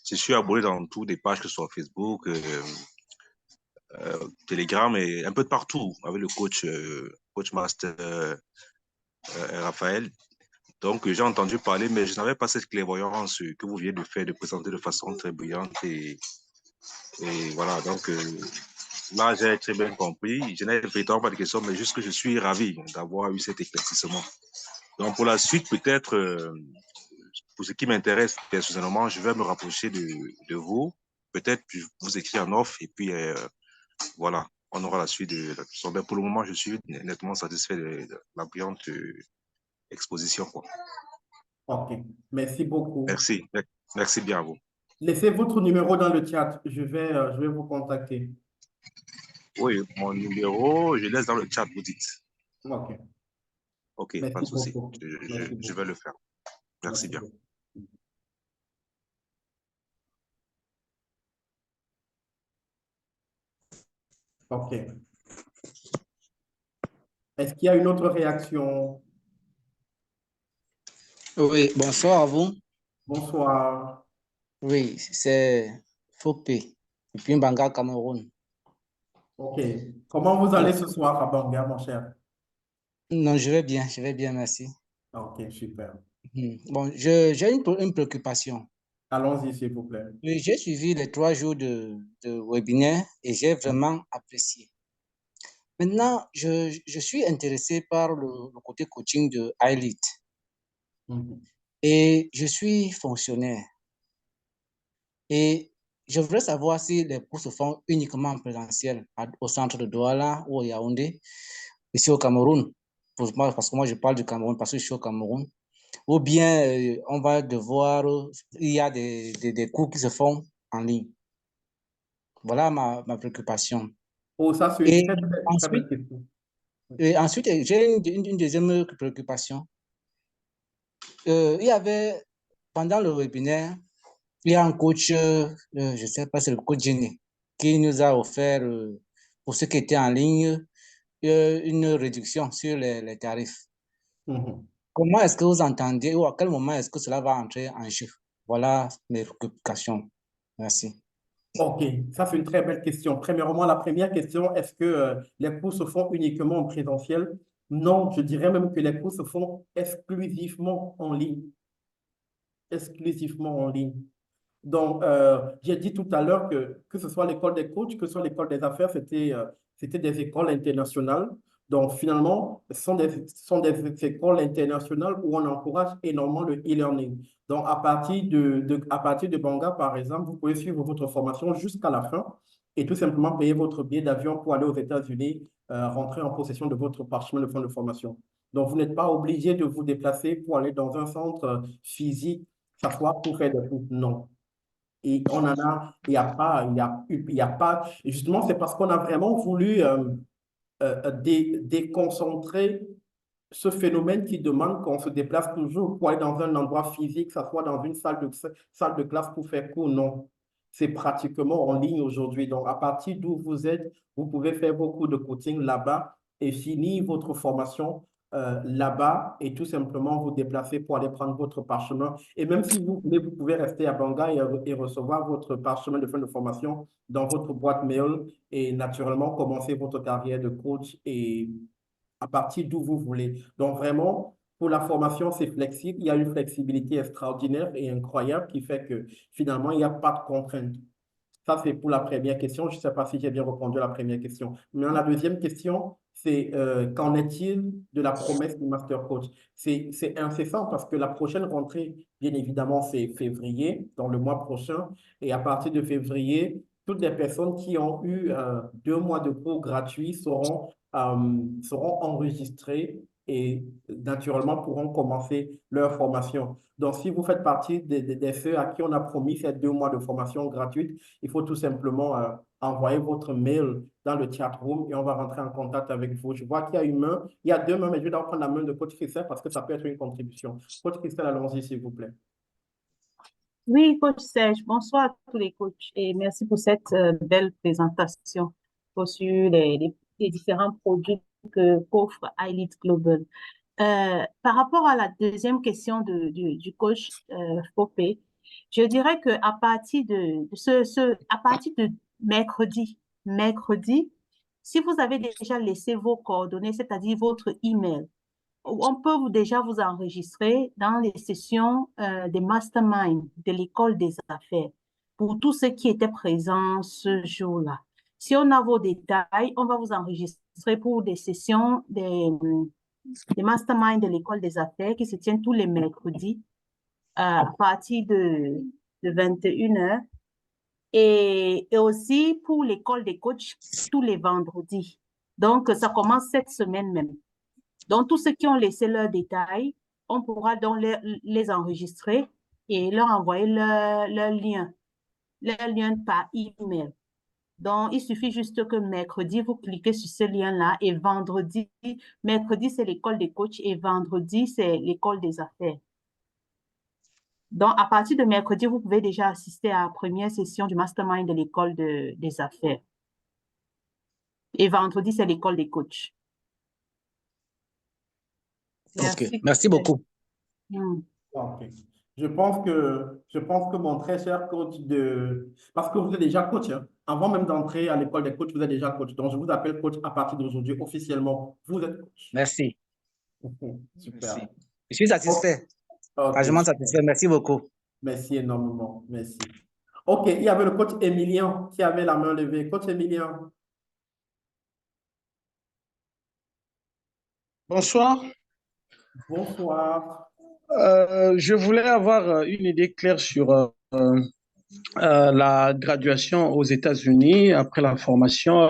Je suis abonné dans toutes les pages, que ce soit Facebook, Telegram et un peu de partout avec le coach master Raphaël. Donc, j'ai entendu parler, mais je n'avais pas cette clairvoyance que vous venez de faire, de présenter de façon très brillante. Et voilà, donc là, j'ai très bien compris. Je n'ai véritablement pas de questions, mais juste que je suis ravi d'avoir eu cet éclaircissement. Donc, pour la suite, peut-être, pour ce qui m'intéresse personnellement, je vais me rapprocher de vous. Peut-être vous écrire en offre et puis voilà, on aura la suite de la question. Mais pour le moment, je suis nettement satisfait de la brillante exposition, quoi. OK. Merci beaucoup. Merci. Merci bien à vous. Laissez votre numéro dans le chat. Je vais vous contacter. Oui, mon numéro, je laisse dans le chat, vous dites. OK. OK, pas Merci de souci. beaucoup. Merci Je vais beaucoup. le faire. Merci Merci bien. beaucoup. OK. Est-ce qu'il y a une autre réaction? Oui, bonsoir à vous. Bonsoir. Oui, c'est Fopé, depuis Mbanga, Cameroun. OK. Comment vous allez ce soir à Banga, mon cher? Non, je vais bien, merci. OK, super. Bon, j'ai une préoccupation. Allons-y, s'il vous plaît. Oui, j'ai suivi les 3 jours de webinaire et j'ai vraiment apprécié. Maintenant, je suis intéressé par le côté coaching de iLead Mhm. et je suis fonctionnaire. Et je voudrais savoir si les cours se font uniquement en présentiel au centre de Douala ou au Yaoundé, ici au Cameroun, pour moi, parce que moi je parle du Cameroun parce que je suis au Cameroun, ou bien on va devoir, il y a des cours qui se font en ligne. Voilà ma préoccupation. Oh, ça, c'est une Et très, très, très belle ensuite, question. j'ai une deuxième préoccupation. Il y avait, pendant le webinaire, il y a un coach, je ne sais pas, c'est le coach Jenny, qui nous a offert, pour ceux qui étaient en ligne, une réduction sur les tarifs. Mhm. Comment est-ce que vous entendez ou à quel moment est-ce que cela va entrer en jeu? Voilà mes préoccupations. Merci. OK, ça, c'est une très belle question. Premièrement, la première question, est-ce que les cours se font uniquement en présentiel? Non, je dirais même que les cours se font exclusivement en ligne. Exclusivement en ligne. Donc, j'ai dit tout à l'heure que ce soit l'école des coachs, que ce soit l'école des affaires, c'était des écoles internationales. Donc, finalement, ce sont des écoles internationales où on encourage énormément le e-learning. Donc, à partir de Banga, par exemple, vous pouvez suivre votre formation jusqu'à la fin et tout simplement payer votre billet d'avion pour aller aux États-Unis, rentrer en possession de votre parchemin de fin de formation. Donc, vous n'êtes pas obligé de vous déplacer pour aller dans un centre physique, s'asseoir pour faire des cours. Non. Et on en a, il n'y a pas, il y a pas, et justement, c'est parce qu'on a vraiment voulu déconcentrer ce phénomène qui demande qu'on se déplace toujours pour aller dans un endroit physique, que ce soit dans une salle de classe pour faire cours. Non, c'est pratiquement en ligne aujourd'hui. Donc, à partir d'où vous êtes, vous pouvez faire beaucoup de coaching là-bas et finir votre formation là-bas et tout simplement vous déplacer pour aller prendre votre parchemin. Et même si vous voulez, vous pouvez rester à Banga et recevoir votre parchemin de fin de formation dans votre boîte mail et naturellement commencer votre carrière de coach et à partir d'où vous voulez. Donc vraiment, pour la formation, c'est flexible. Il y a une flexibilité extraordinaire et incroyable qui fait que finalement, il n'y a pas de contraintes. Ça, c'est pour la première question. Je ne sais pas si j'ai bien répondu à la première question. Mais la deuxième question, c'est qu'en est-il de la promesse du Master Coach? C'est incessant parce que la prochaine rentrée, bien évidemment, c'est février, dans le mois prochain. Et à partir de février, toutes les personnes qui ont eu 2 mois de cours gratuits seront enregistrées et naturellement pourront commencer leur formation. Donc, si vous faites partie des ceux à qui on a promis ces 2 mois de formation gratuite, il faut tout simplement envoyer votre mail dans le chat room et on va rentrer en contact avec vous. Je vois qu'il y a une main, il y a 2 mains, mais je vais d'abord prendre la main de Coach Christelle parce que ça peut être une contribution. Coach Christelle, allons-y, s'il vous plaît. Oui, coach Serge, bonsoir à tous les coachs et merci pour cette belle présentation sur les différents produits que qu'offre iLead Global. Par rapport à la deuxième question du coach Fopé, je dirais que à partir à partir de mercredi, si vous avez déjà laissé vos coordonnées, c'est-à-dire votre email, on peut déjà vous enregistrer dans les sessions des masterminds de l'école des affaires pour tous ceux qui étaient présents ce jour-là. Si on a vos détails, on va vous enregistrer pour des sessions des masterminds de l'école des affaires qui se tiennent tous les mercredis à partir de 21h et aussi pour l'école des coachs tous les vendredis. Donc, ça commence cette semaine même. Donc, tous ceux qui ont laissé leurs détails, on pourra donc les enregistrer et leur envoyer leur lien par email. Donc, il suffit juste que mercredi, vous cliquez sur ce lien-là et mercredi, c'est l'école des coachs et vendredi, c'est l'école des affaires. Donc, à partir de mercredi, vous pouvez déjà assister à la première session du mastermind de l'école des affaires. Et vendredi, c'est l'école des coachs. Ok, merci beaucoup. Okay. Je pense que mon très cher coach parce que vous êtes déjà coach, hein. Avant même d'entrer à l'école des coachs, vous êtes déjà coach. Donc, je vous appelle coach à partir d'aujourd'hui, officiellement. Vous êtes coach. Merci. Super. Merci. Je suis satisfait. Okay. Franchement satisfait. Merci beaucoup. Merci énormément. Merci. OK, il y avait le coach Emilien qui avait la main levée. Coach Emilien. Bonsoir. Bonsoir. Je voulais avoir une idée claire sur la graduation aux États-Unis après la formation.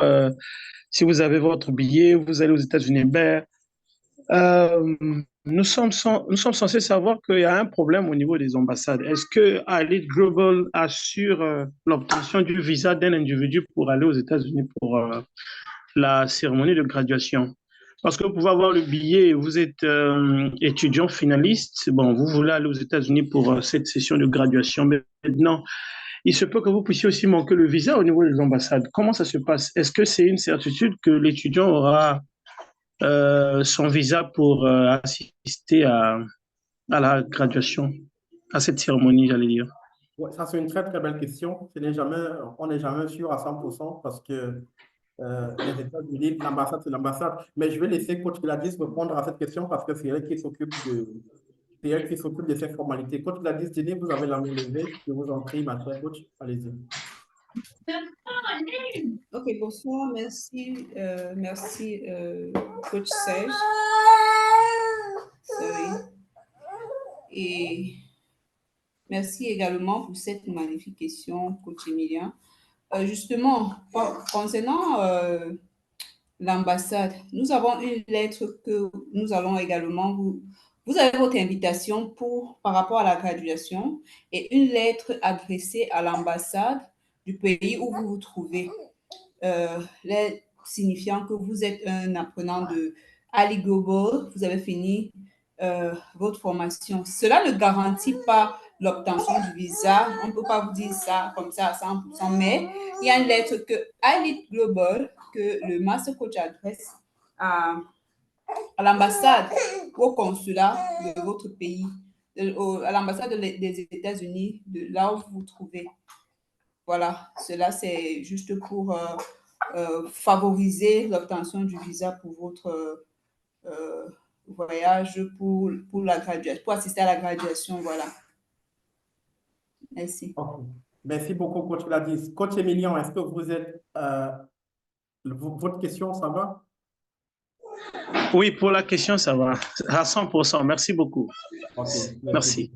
Si vous avez votre billet, vous allez aux États-Unis. Nous sommes censés savoir qu'il y a un problème au niveau des ambassades. Est-ce que Elite Global assure l'obtention du visa d'un individu pour aller aux États-Unis pour la cérémonie de graduation? Parce que vous pouvez avoir le billet, vous êtes étudiant finaliste, bon, vous voulez aller aux États-Unis pour cette session de graduation. Mais maintenant, il se peut que vous puissiez aussi manquer le visa au niveau des ambassades. Comment ça se passe? Est-ce que c'est une certitude que l'étudiant aura son visa pour assister à la graduation, à cette cérémonie, j'allais dire? Ouais, ça, c'est une très, très belle question. On n'est jamais sûr à 100% parce que les États-Unis, l'ambassade, c'est l'ambassade. Mais je vais laisser Coach Gladys répondre à cette question parce que c'est elle qui s'occupe de ces formalités. Coach Gladys, Denis, vous avez la main levée. Je vous en prie, ma chère coach. Allez-y. Ok, bonsoir. Merci, Coach Serge. Sorry. Et merci également pour cette magnifique question, Coach Emilien. Justement, concernant l'ambassade, nous avons une lettre que nous allons également vous avez votre invitation par rapport à la graduation et une lettre adressée à l'ambassade du pays où vous vous trouvez, signifiant que vous êtes un apprenant de Ali Global, vous avez fini votre formation. Cela ne garantit pas l'obtention du visa. On ne peut pas vous dire ça comme ça à 100%, mais il y a une lettre que Ali Global, que le Master Coach adresse à l'ambassade ou au consulat de votre pays, à l'ambassade des États-Unis, de là où vous vous trouvez. Voilà, cela c'est juste pour favoriser l'obtention du visa pour votre voyage, pour la graduation, pour assister à la graduation, voilà. Merci. Okay. Merci beaucoup, Coach Gladys. Coach Emilien, est-ce que vous êtes... votre question, ça va? Oui, pour la question, ça va. À 100%. Merci beaucoup. Okay. Merci.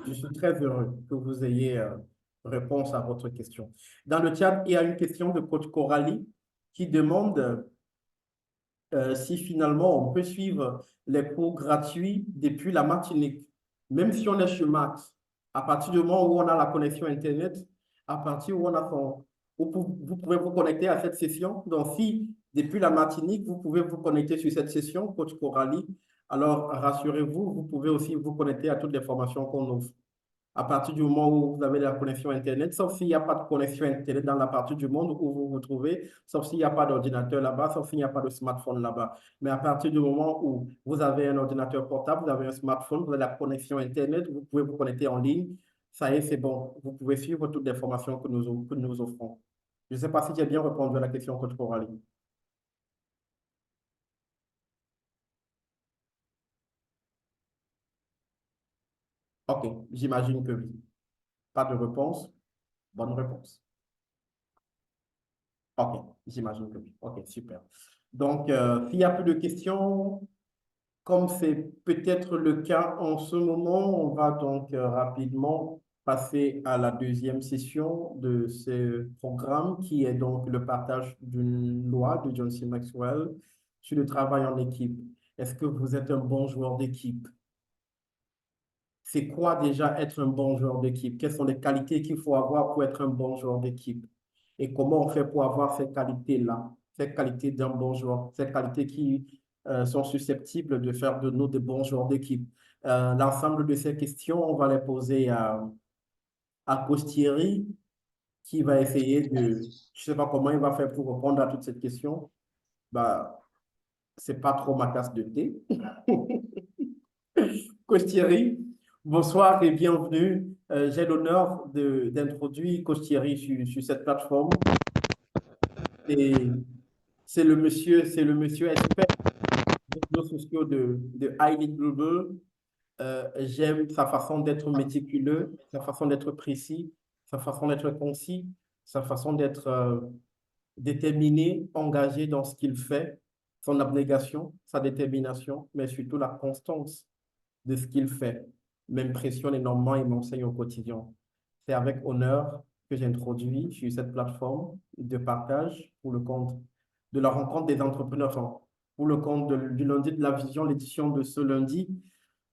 Je suis très heureux que vous ayez réponse à votre question. Dans le chat, il y a une question de Coach Coralie qui demande si finalement on peut suivre les cours gratuits depuis la Martinique, même si on est chez Max, à partir du moment où on a la connexion Internet, à partir où on a vous pouvez vous connecter à cette session. Donc, si depuis la Martinique, vous pouvez vous connecter sur cette session, Coach Coralie, alors rassurez-vous, vous pouvez aussi vous connecter à toutes les formations qu'on offre. à partir du moment où vous avez la connexion Internet, sauf s'il n'y a pas de connexion Internet dans la partie du monde où vous vous trouvez, sauf s'il n'y a pas d'ordinateur là-bas, sauf s'il n'y a pas de smartphone là-bas. Mais à partir du moment où vous avez un ordinateur portable, vous avez un smartphone, vous avez la connexion Internet, vous pouvez vous connecter en ligne, ça y est, c'est bon. Vous pouvez suivre toutes les formations que nous offrons. Je ne sais pas si j'ai bien répondu à la question, coach Coralie. OK, j'imagine que oui. Pas de réponse? Bonne réponse. OK, j'imagine que oui. OK, super. Donc, s'il n'y a plus de questions, comme c'est peut-être le cas en ce moment, on va donc rapidement passer à la deuxième session de ce programme qui est donc le partage d'une loi de John C. Maxwell sur le travail en équipe. Est-ce que vous êtes un bon joueur d'équipe? C'est quoi déjà être un bon joueur d'équipe? Quelles sont les qualités qu'il faut avoir pour être un bon joueur d'équipe? Et comment on fait pour avoir ces qualités-là, ces qualités d'un bon joueur, ces qualités qui sont susceptibles de faire de nous des bons joueurs d'équipe? L'ensemble de ces questions, on va les poser à Costieri, qui va essayer de, je ne sais pas comment il va faire pour répondre à toutes ces questions. Bah, c'est pas trop ma tasse de thé. Costieri, bonsoir et bienvenue. J'ai l'honneur d'introduire Costieri sur cette plateforme. Et c'est le monsieur expert des réseaux sociaux de Highly Global. J'aime sa façon d'être méticuleux, sa façon d'être précis, sa façon d'être concis, sa façon d'être déterminé, engagé dans ce qu'il fait, son abnégation, sa détermination, mais surtout la constance de ce qu'il fait m'impressionne énormément et m'enseigne au quotidien. C'est avec honneur que j'introduis sur cette plateforme de partage pour le compte de la rencontre des entrepreneurs, enfin, pour le compte du lundi de la vision, l'édition de ce lundi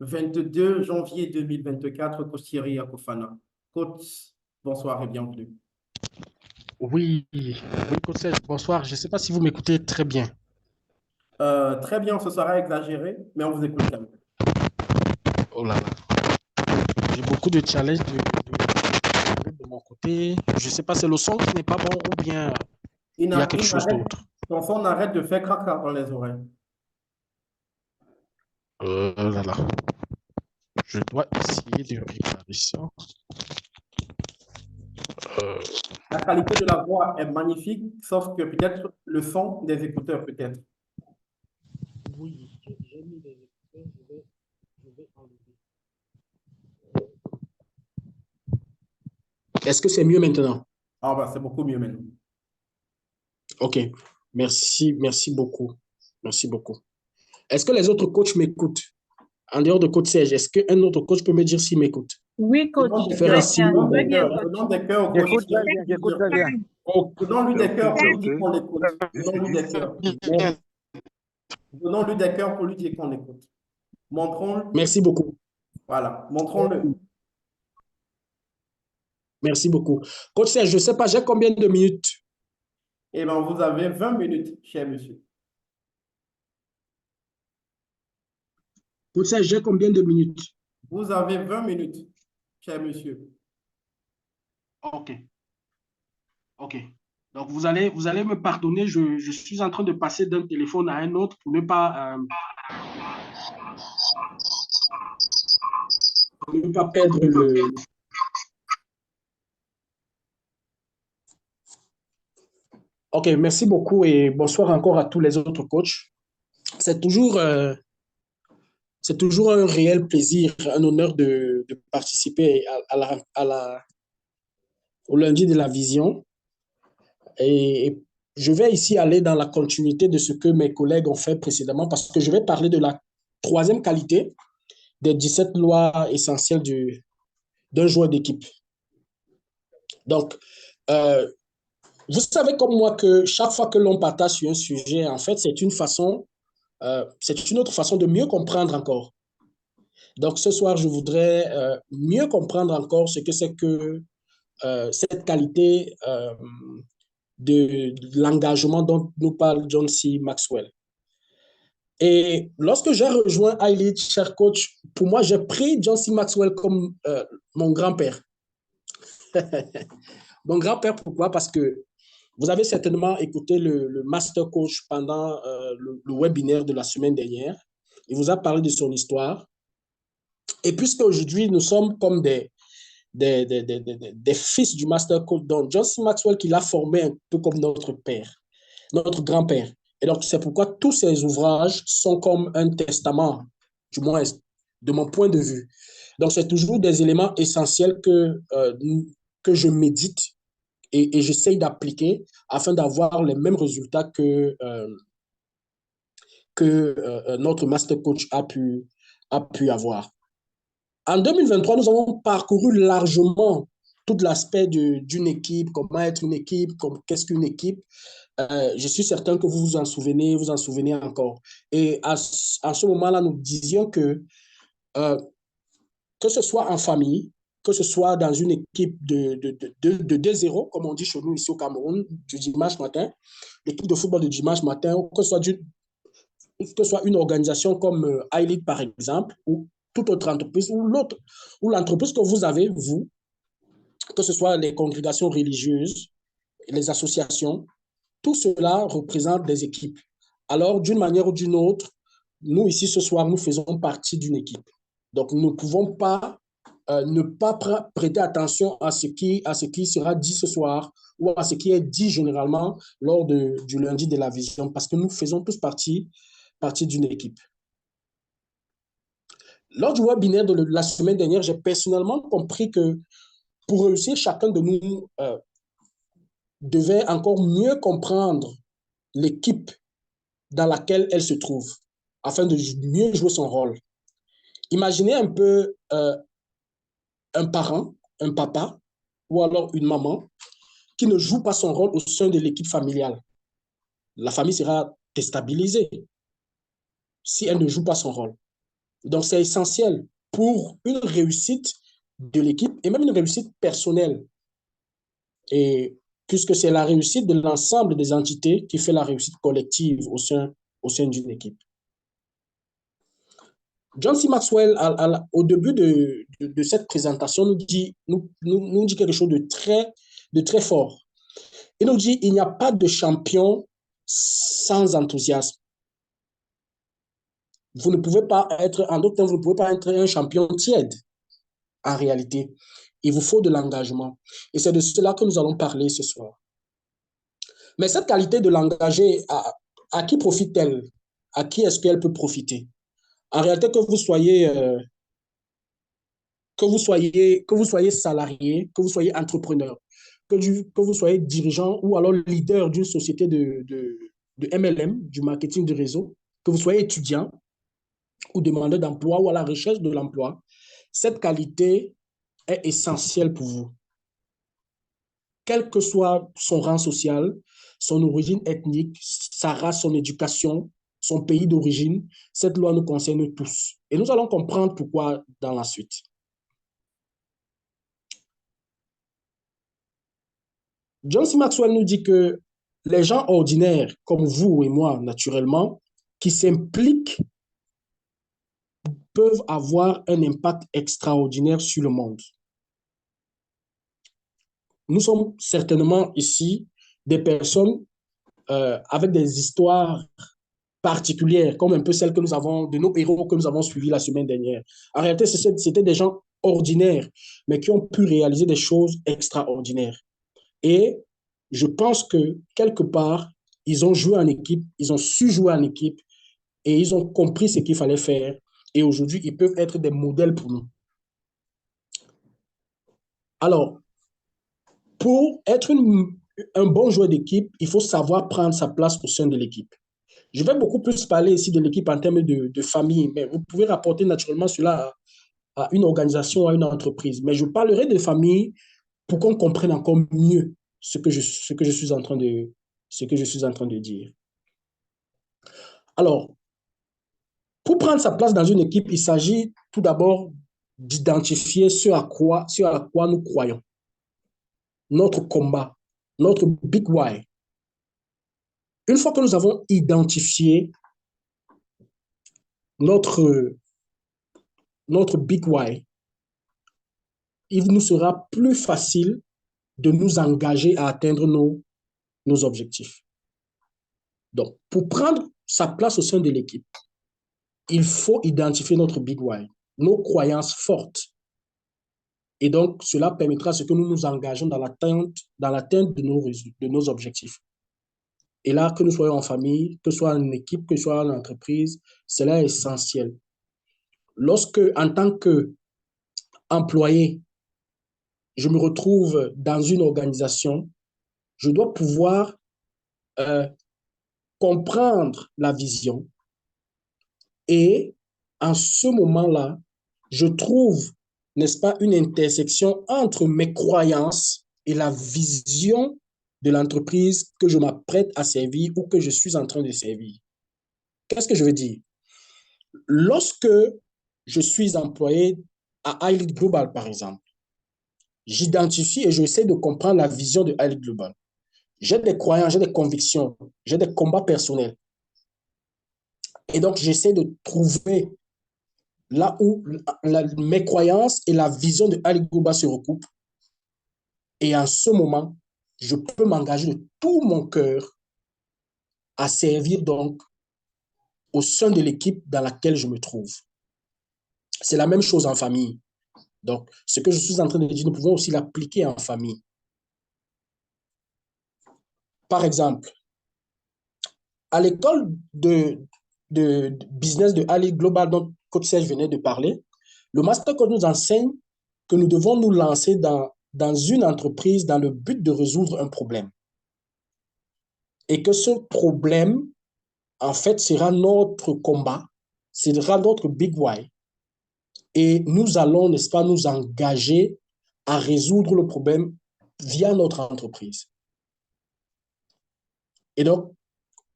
22 janvier 2024, Costieri Akofana. Coach, bonsoir et bienvenue. Oui, oui, coach Serge, bonsoir. Je ne sais pas si vous m'écoutez très bien. Très bien, ce sera exagéré, mais on vous écoute quand même. Oh là là. J'ai beaucoup de challenges de mon côté. Je ne sais pas, c'est le son qui n'est pas bon ou bien il y a quelque chose d'autre. Ton son arrête de faire crac dans les oreilles. Là là. Je dois essayer de regarder ça. La qualité de la voix est magnifique, sauf que peut-être le son des écouteurs, peut-être. Oui, j'ai mis des écouteurs, je vais enlever. Est-ce que c'est mieux maintenant? Ah bah, c'est beaucoup mieux maintenant. OK, merci beaucoup. Merci beaucoup. Est-ce que les autres coachs m'écoutent? En dehors de coach Serge, est-ce qu'un autre coach peut me dire s'il m'écoute? Oui, coach. Donnons des cœurs au coach. J'écoute très bien, j'écoute très bien. Donnons-lui des cœurs pour lui dire qu'on l'écoute. Donnons-lui des cœurs. Donnons-lui des cœurs pour lui dire qu'on l'écoute. Montrons-le. Merci beaucoup. Voilà, montrons-le. Merci beaucoup. Coach Serge, je ne sais pas, j'ai combien de minutes? Eh bien, vous avez 20 minutes, cher monsieur. Coach Serge, j'ai combien de minutes? Vous avez 20 minutes, cher monsieur. OK. OK. Donc, vous allez me pardonner, je suis en train de passer d'un téléphone à un autre pour ne pas perdre le... OK, merci beaucoup et bonsoir encore à tous les autres coachs. C'est toujours un réel plaisir, un honneur de participer au lundi de la vision. Et je vais ici aller dans la continuité de ce que mes collègues ont fait précédemment parce que je vais parler de la troisième qualité des 17 lois essentielles d'un joueur d'équipe. Donc, vous savez comme moi que chaque fois que l'on partage sur un sujet, en fait, c'est une autre façon de mieux comprendre encore. Donc, ce soir, je voudrais mieux comprendre encore ce que c'est que cette qualité de l'engagement dont nous parle John C. Maxwell. Et lorsque j'ai rejoint iLead, cher coach, pour moi, j'ai pris John C. Maxwell comme mon grand-père. Mon grand-père, pourquoi? Parce que vous avez certainement écouté le Master Coach pendant le webinaire de la semaine dernière. Il vous a parlé de son histoire. Et puisque aujourd'hui, nous sommes comme des fils du Master Coach, donc John C. Maxwell qui l'a formé un peu comme notre père, notre grand-père. Et donc, c'est pourquoi tous ces ouvrages sont comme un testament, du moins de mon point de vue. Donc, c'est toujours des éléments essentiels que je médite et j'essaye d'appliquer afin d'avoir les mêmes résultats que notre Master Coach a pu avoir. En 2023, nous avons parcouru largement tout l'aspect d'une équipe, comment être une équipe, qu'est-ce qu'une équipe. Je suis certain que vous en souvenez encore. Et à ce moment-là, nous disions que ce soit en famille, que ce soit dans une équipe de 2-0, comme on dit chez nous ici au Cameroun, du dimanche matin, l'équipe de football du dimanche matin, ou que ce soit une organisation comme iLead, par exemple, ou toute autre entreprise, ou l'entreprise que vous avez, vous, que ce soit les congrégations religieuses, les associations, tout cela représente des équipes. Alors, d'une manière ou d'une autre, nous, ici, ce soir, nous faisons partie d'une équipe. Donc, nous ne pouvons pas ne pas prêter attention à ce qui sera dit ce soir ou à ce qui est dit généralement lors du lundi de la vision, parce que nous faisons tous partie d'une équipe. Lors du webinaire de la semaine dernière, j'ai personnellement compris que pour réussir, chacun de nous devait encore mieux comprendre l'équipe dans laquelle elle se trouve, afin de mieux jouer son rôle. Imaginez un peu un parent, un papa, ou alors une maman, qui ne joue pas son rôle au sein de l'équipe familiale. La famille sera déstabilisée si elle ne joue pas son rôle. Donc, c'est essentiel pour une réussite de l'équipe et même une réussite personnelle. Et puisque c'est la réussite de l'ensemble des entités qui fait la réussite collective au sein d'une équipe. John C. Maxwell, au début de cette présentation, nous dit quelque chose de très fort. Il nous dit, il n'y a pas de champion sans enthousiasme. Vous ne pouvez pas être, en d'autres termes, vous ne pouvez pas être un champion tiède, en réalité. Il vous faut de l'engagement. Et c'est de cela que nous allons parler ce soir. Mais cette qualité de l'engagé, à qui profite-t-elle? À qui est-ce qu'elle peut profiter? En réalité, que vous soyez salarié, que vous soyez entrepreneur, que vous soyez dirigeant ou alors leader d'une société de MLM, du marketing de réseau, que vous soyez étudiant ou demandeur d'emploi ou à la recherche de l'emploi, cette qualité est essentielle pour vous. Quel que soit son rang social, son origine ethnique, sa race, son éducation, son pays d'origine, cette loi nous concerne tous. Et nous allons comprendre pourquoi dans la suite. John C. Maxwell nous dit que les gens ordinaires, comme vous et moi, naturellement, qui s'impliquent, peuvent avoir un impact extraordinaire sur le monde. Nous sommes certainement ici des personnes avec des histoires particulières, comme un peu celles que nous avons, de nos héros que nous avons suivis la semaine dernière. En réalité, c'était des gens ordinaires, mais qui ont pu réaliser des choses extraordinaires. Et je pense que quelque part, ils ont joué en équipe, ils ont su jouer en équipe et ils ont compris ce qu'il fallait faire. Et aujourd'hui, ils peuvent être des modèles pour nous. Alors, pour être un bon joueur d'équipe, il faut savoir prendre sa place au sein de l'équipe. Je vais beaucoup plus parler ici de l'équipe en termes de famille, mais vous pouvez rapporter naturellement cela à une organisation, à une entreprise. Mais je parlerai de famille pour qu'on comprenne encore mieux ce que je suis en train de dire. Alors, pour prendre sa place dans une équipe, il s'agit tout d'abord d'identifier ce à quoi nous croyons. Notre combat, notre big why. Une fois que nous avons identifié notre Big Why, il nous sera plus facile de nous engager à atteindre nos objectifs. Donc, pour prendre sa place au sein de l'équipe, il faut identifier notre Big Why, nos croyances fortes. Et donc, cela permettra à ce que nous nous engageons dans l'atteinte de nos objectifs. Et là, que nous soyons en famille, que ce soit en équipe, que ce soit en entreprise, cela est essentiel. Lorsque, en tant qu'employé, je me retrouve dans une organisation, je dois pouvoir comprendre la vision. Et en ce moment-là, je trouve, n'est-ce pas, une intersection entre mes croyances et la vision de l'entreprise que je m'apprête à servir ou que je suis en train de servir. Qu'est-ce que je veux dire? Lorsque je suis employé à iLead Global, par exemple, j'identifie et j'essaie de comprendre la vision de iLead Global. J'ai des croyances, j'ai des convictions, j'ai des combats personnels. Et donc, j'essaie de trouver là où mes croyances et la vision de iLead Global se recoupent. Et en ce moment, je peux m'engager de tout mon cœur à servir donc au sein de l'équipe dans laquelle je me trouve. C'est la même chose en famille. Donc, ce que je suis en train de dire, nous pouvons aussi l'appliquer en famille. Par exemple, à l'école de business de iLead Global dont Coach Serge venait de parler, le Master Coach nous enseigne que nous devons nous lancer dans une entreprise dans le but de résoudre un problème. Et que ce problème, en fait, sera notre combat, sera notre Big Why. Et nous allons, n'est-ce pas, nous engager à résoudre le problème via notre entreprise. Et donc,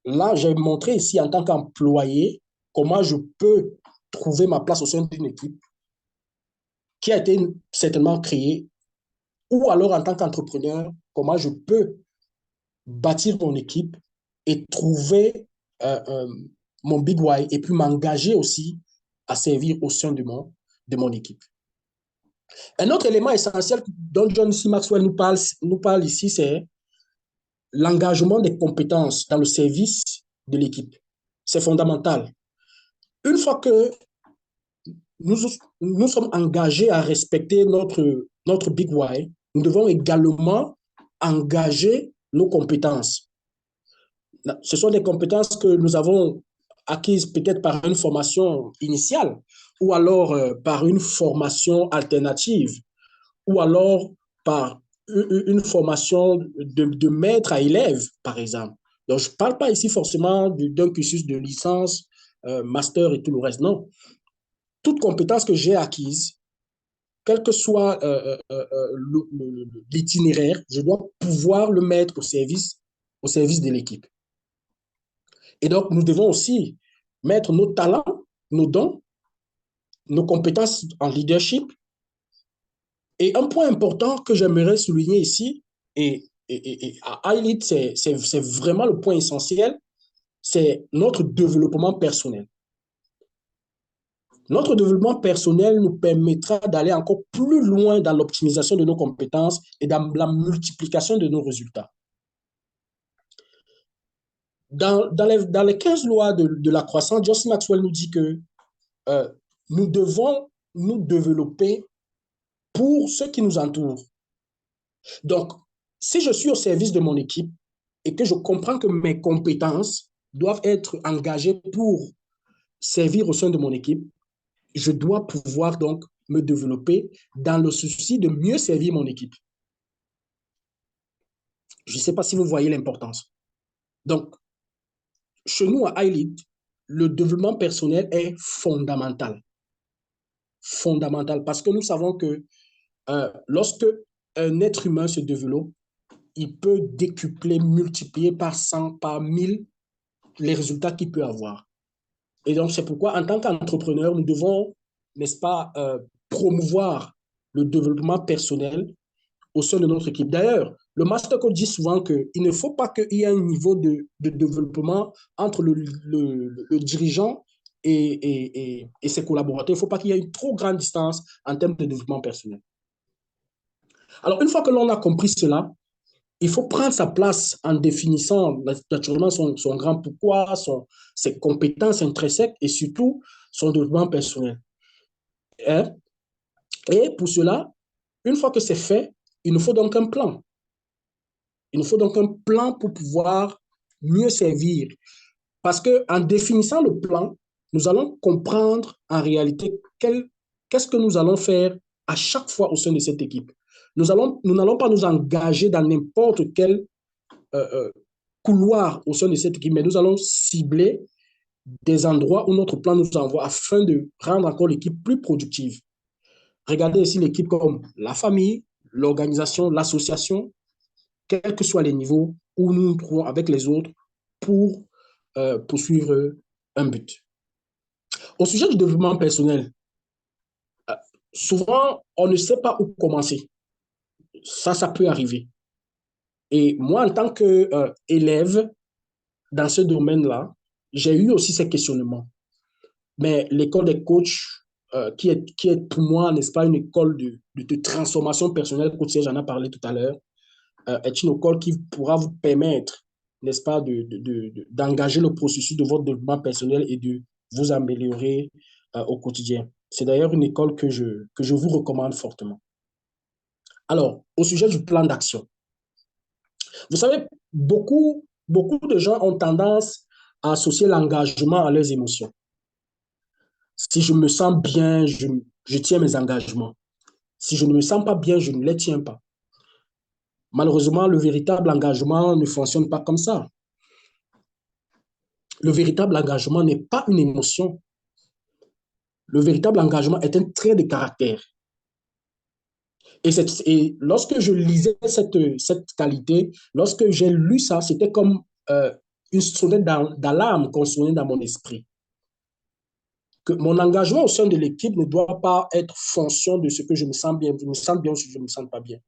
là, j'ai montré ici en tant qu'employé comment je peux trouver ma place au sein d'une équipe qui a été certainement créée, ou alors en tant qu'entrepreneur, comment je peux bâtir mon équipe et trouver mon Big Why et puis m'engager aussi à servir au sein de mon équipe. Un autre élément essentiel dont John C. Maxwell nous parle ici, c'est l'engagement des compétences dans le service de l'équipe. C'est fondamental. Une fois que nous sommes engagés à respecter notre Big Why, nous devons également engager nos compétences. Ce sont des compétences que nous avons acquises peut-être par une formation initiale ou alors par une formation alternative ou alors par une formation de maître à élève, par exemple. Donc, je ne parle pas ici forcément d'un cursus de licence, master et tout le reste, non. Toute compétence que j'ai acquise, quel que soit l'itinéraire, je dois pouvoir le mettre au service de l'équipe. Et donc, nous devons aussi mettre nos talents, nos dons, nos compétences en leadership. Et un point important que j'aimerais souligner ici, et à iLead, c'est vraiment le point essentiel, c'est notre développement personnel. Notre développement personnel nous permettra d'aller encore plus loin dans l'optimisation de nos compétences et dans la multiplication de nos résultats. Dans les 15 lois de la croissance, John C. Maxwell nous dit que nous devons nous développer pour ceux qui nous entourent. Donc, si je suis au service de mon équipe et que je comprends que mes compétences doivent être engagées pour servir au sein de mon équipe, je dois pouvoir donc me développer dans le souci de mieux servir mon équipe. Je ne sais pas si vous voyez l'importance. Donc, chez nous à iLead, le développement personnel est fondamental. Fondamental, parce que nous savons que lorsque un être humain se développe, il peut décupler, multiplier par 100, par 1000 les résultats qu'il peut avoir. Et donc, c'est pourquoi, en tant qu'entrepreneur, nous devons, n'est-ce pas, promouvoir le développement personnel au sein de notre équipe. D'ailleurs, le Master Coach dit souvent qu'il ne faut pas qu'il y ait un niveau de développement entre le dirigeant et ses collaborateurs. Il ne faut pas qu'il y ait une trop grande distance en termes de développement personnel. Alors, une fois que l'on a compris cela, il faut prendre sa place en définissant naturellement son grand pourquoi, ses compétences intrinsèques et surtout son développement personnel. Et pour cela, une fois que c'est fait, il nous faut donc un plan. Il nous faut donc un plan pour pouvoir mieux servir. Parce qu'en définissant le plan, nous allons comprendre en réalité qu'est-ce que nous allons faire à chaque fois au sein de cette équipe. Nous n'allons pas nous engager dans n'importe quel couloir au sein de cette équipe, mais nous allons cibler des endroits où notre plan nous envoie afin de rendre encore l'équipe plus productive. Regardez ici l'équipe comme la famille, l'organisation, l'association, quels que soient les niveaux où nous nous trouvons avec les autres pour poursuivre un but. Au sujet du développement personnel, souvent, on ne sait pas où commencer. Ça peut arriver. Et moi, en tant qu'élève dans ce domaine-là, j'ai eu aussi ces questionnements. Mais l'école des coachs, qui est pour moi, n'est-ce pas, une école de transformation personnelle, Coach Serge en a parlé tout à l'heure, est une école qui pourra vous permettre, n'est-ce pas, d'engager le processus de votre développement personnel et de vous améliorer au quotidien. C'est d'ailleurs une école que je vous recommande fortement. Alors, au sujet du plan d'action. Vous savez, beaucoup de gens ont tendance à associer l'engagement à leurs émotions. Si je me sens bien, je tiens mes engagements. Si je ne me sens pas bien, je ne les tiens pas. Malheureusement, le véritable engagement ne fonctionne pas comme ça. Le véritable engagement n'est pas une émotion. Le véritable engagement est un trait de caractère. Et lorsque je lisais cette qualité, lorsque j'ai lu ça, c'était comme une sonnette d'alarme qu'on sonnait dans mon esprit. Que mon engagement au sein de l'équipe ne doit pas être fonction de ce que je me sens bien, ou si je ne me sens pas bien.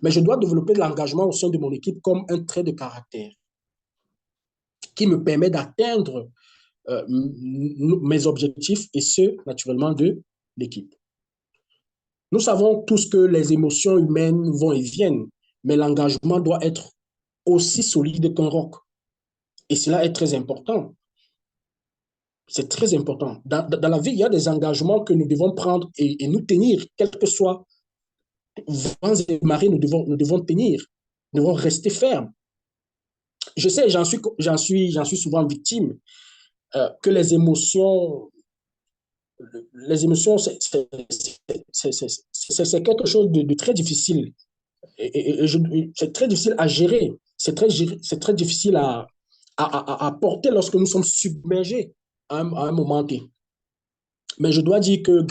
Mais je dois développer de l'engagement au sein de mon équipe comme un trait de caractère qui me permet d'atteindre mes objectifs et ceux, naturellement, de l'équipe. Nous savons tous que les émotions humaines vont et viennent, mais l'engagement doit être aussi solide qu'un roc. Et cela est très important. C'est très important. Dans la vie, il y a des engagements que nous devons prendre et nous tenir, quel que soit vents et marées, nous devons tenir. Nous devons rester fermes. Je sais, j'en suis souvent victime, que les émotions, c'est quelque chose de très difficile. C'est très difficile à gérer. C'est très difficile à porter lorsque nous sommes submergés à un moment T. Mais je dois dire que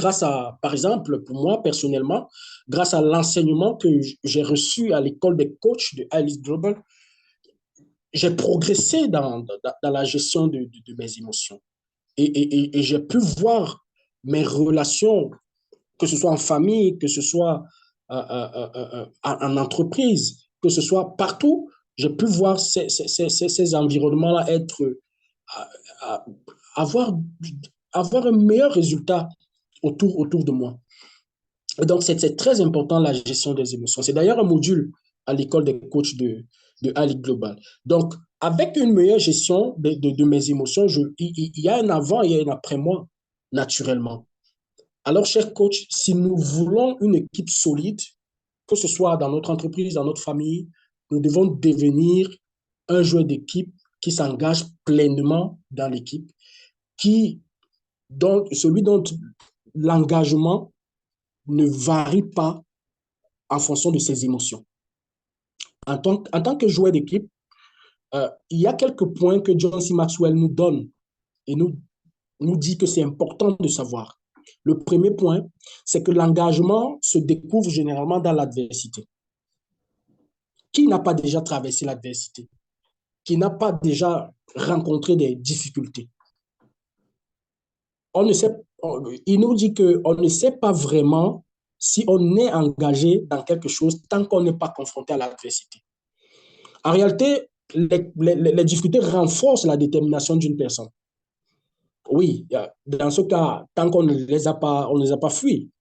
par exemple, pour moi personnellement, grâce à l'enseignement que j'ai reçu à l'école des coachs de Alice Global, j'ai progressé dans la gestion de mes émotions. Et j'ai pu voir mes relations, que ce soit en famille, que ce soit en entreprise, que ce soit partout, j'ai pu voir ces environnements-là avoir un meilleur résultat autour de moi. Et donc, c'est très important la gestion des émotions. C'est d'ailleurs un module à l'école des coachs de Ali Global. Donc, avec une meilleure gestion de mes émotions, il y a un avant et il y a un après moi, naturellement. Alors, chers coachs, si nous voulons une équipe solide, que ce soit dans notre entreprise, dans notre famille, nous devons devenir un joueur d'équipe qui s'engage pleinement dans l'équipe, celui dont l'engagement ne varie pas en fonction de ses émotions. En tant que joueur d'équipe, il y a quelques points que John C. Maxwell nous donne et nous dit que c'est important de savoir. Le premier point, c'est que l'engagement se découvre généralement dans l'adversité. Qui n'a pas déjà traversé l'adversité? Qui n'a pas déjà rencontré des difficultés? Il nous dit qu'on ne sait pas vraiment si on est engagé dans quelque chose tant qu'on n'est pas confronté à l'adversité. En réalité, les difficultés renforcent la détermination d'une personne. Oui, dans ce cas, tant qu'on ne les a pas, on ne les a pas fuis.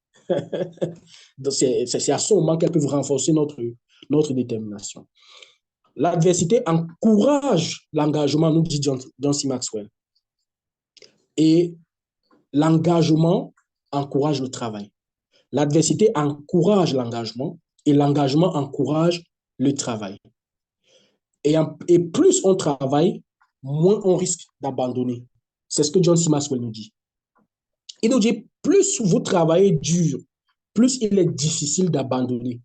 C'est à ce moment qu'elles peuvent renforcer notre détermination. L'adversité encourage l'engagement, nous dit John C. Maxwell. Et l'engagement encourage le travail. L'adversité encourage l'engagement et l'engagement encourage le travail. Et plus on travaille, moins on risque d'abandonner. C'est ce que John C. Maxwell nous dit. Il nous dit, plus vous travaillez dur, plus il est difficile d'abandonner.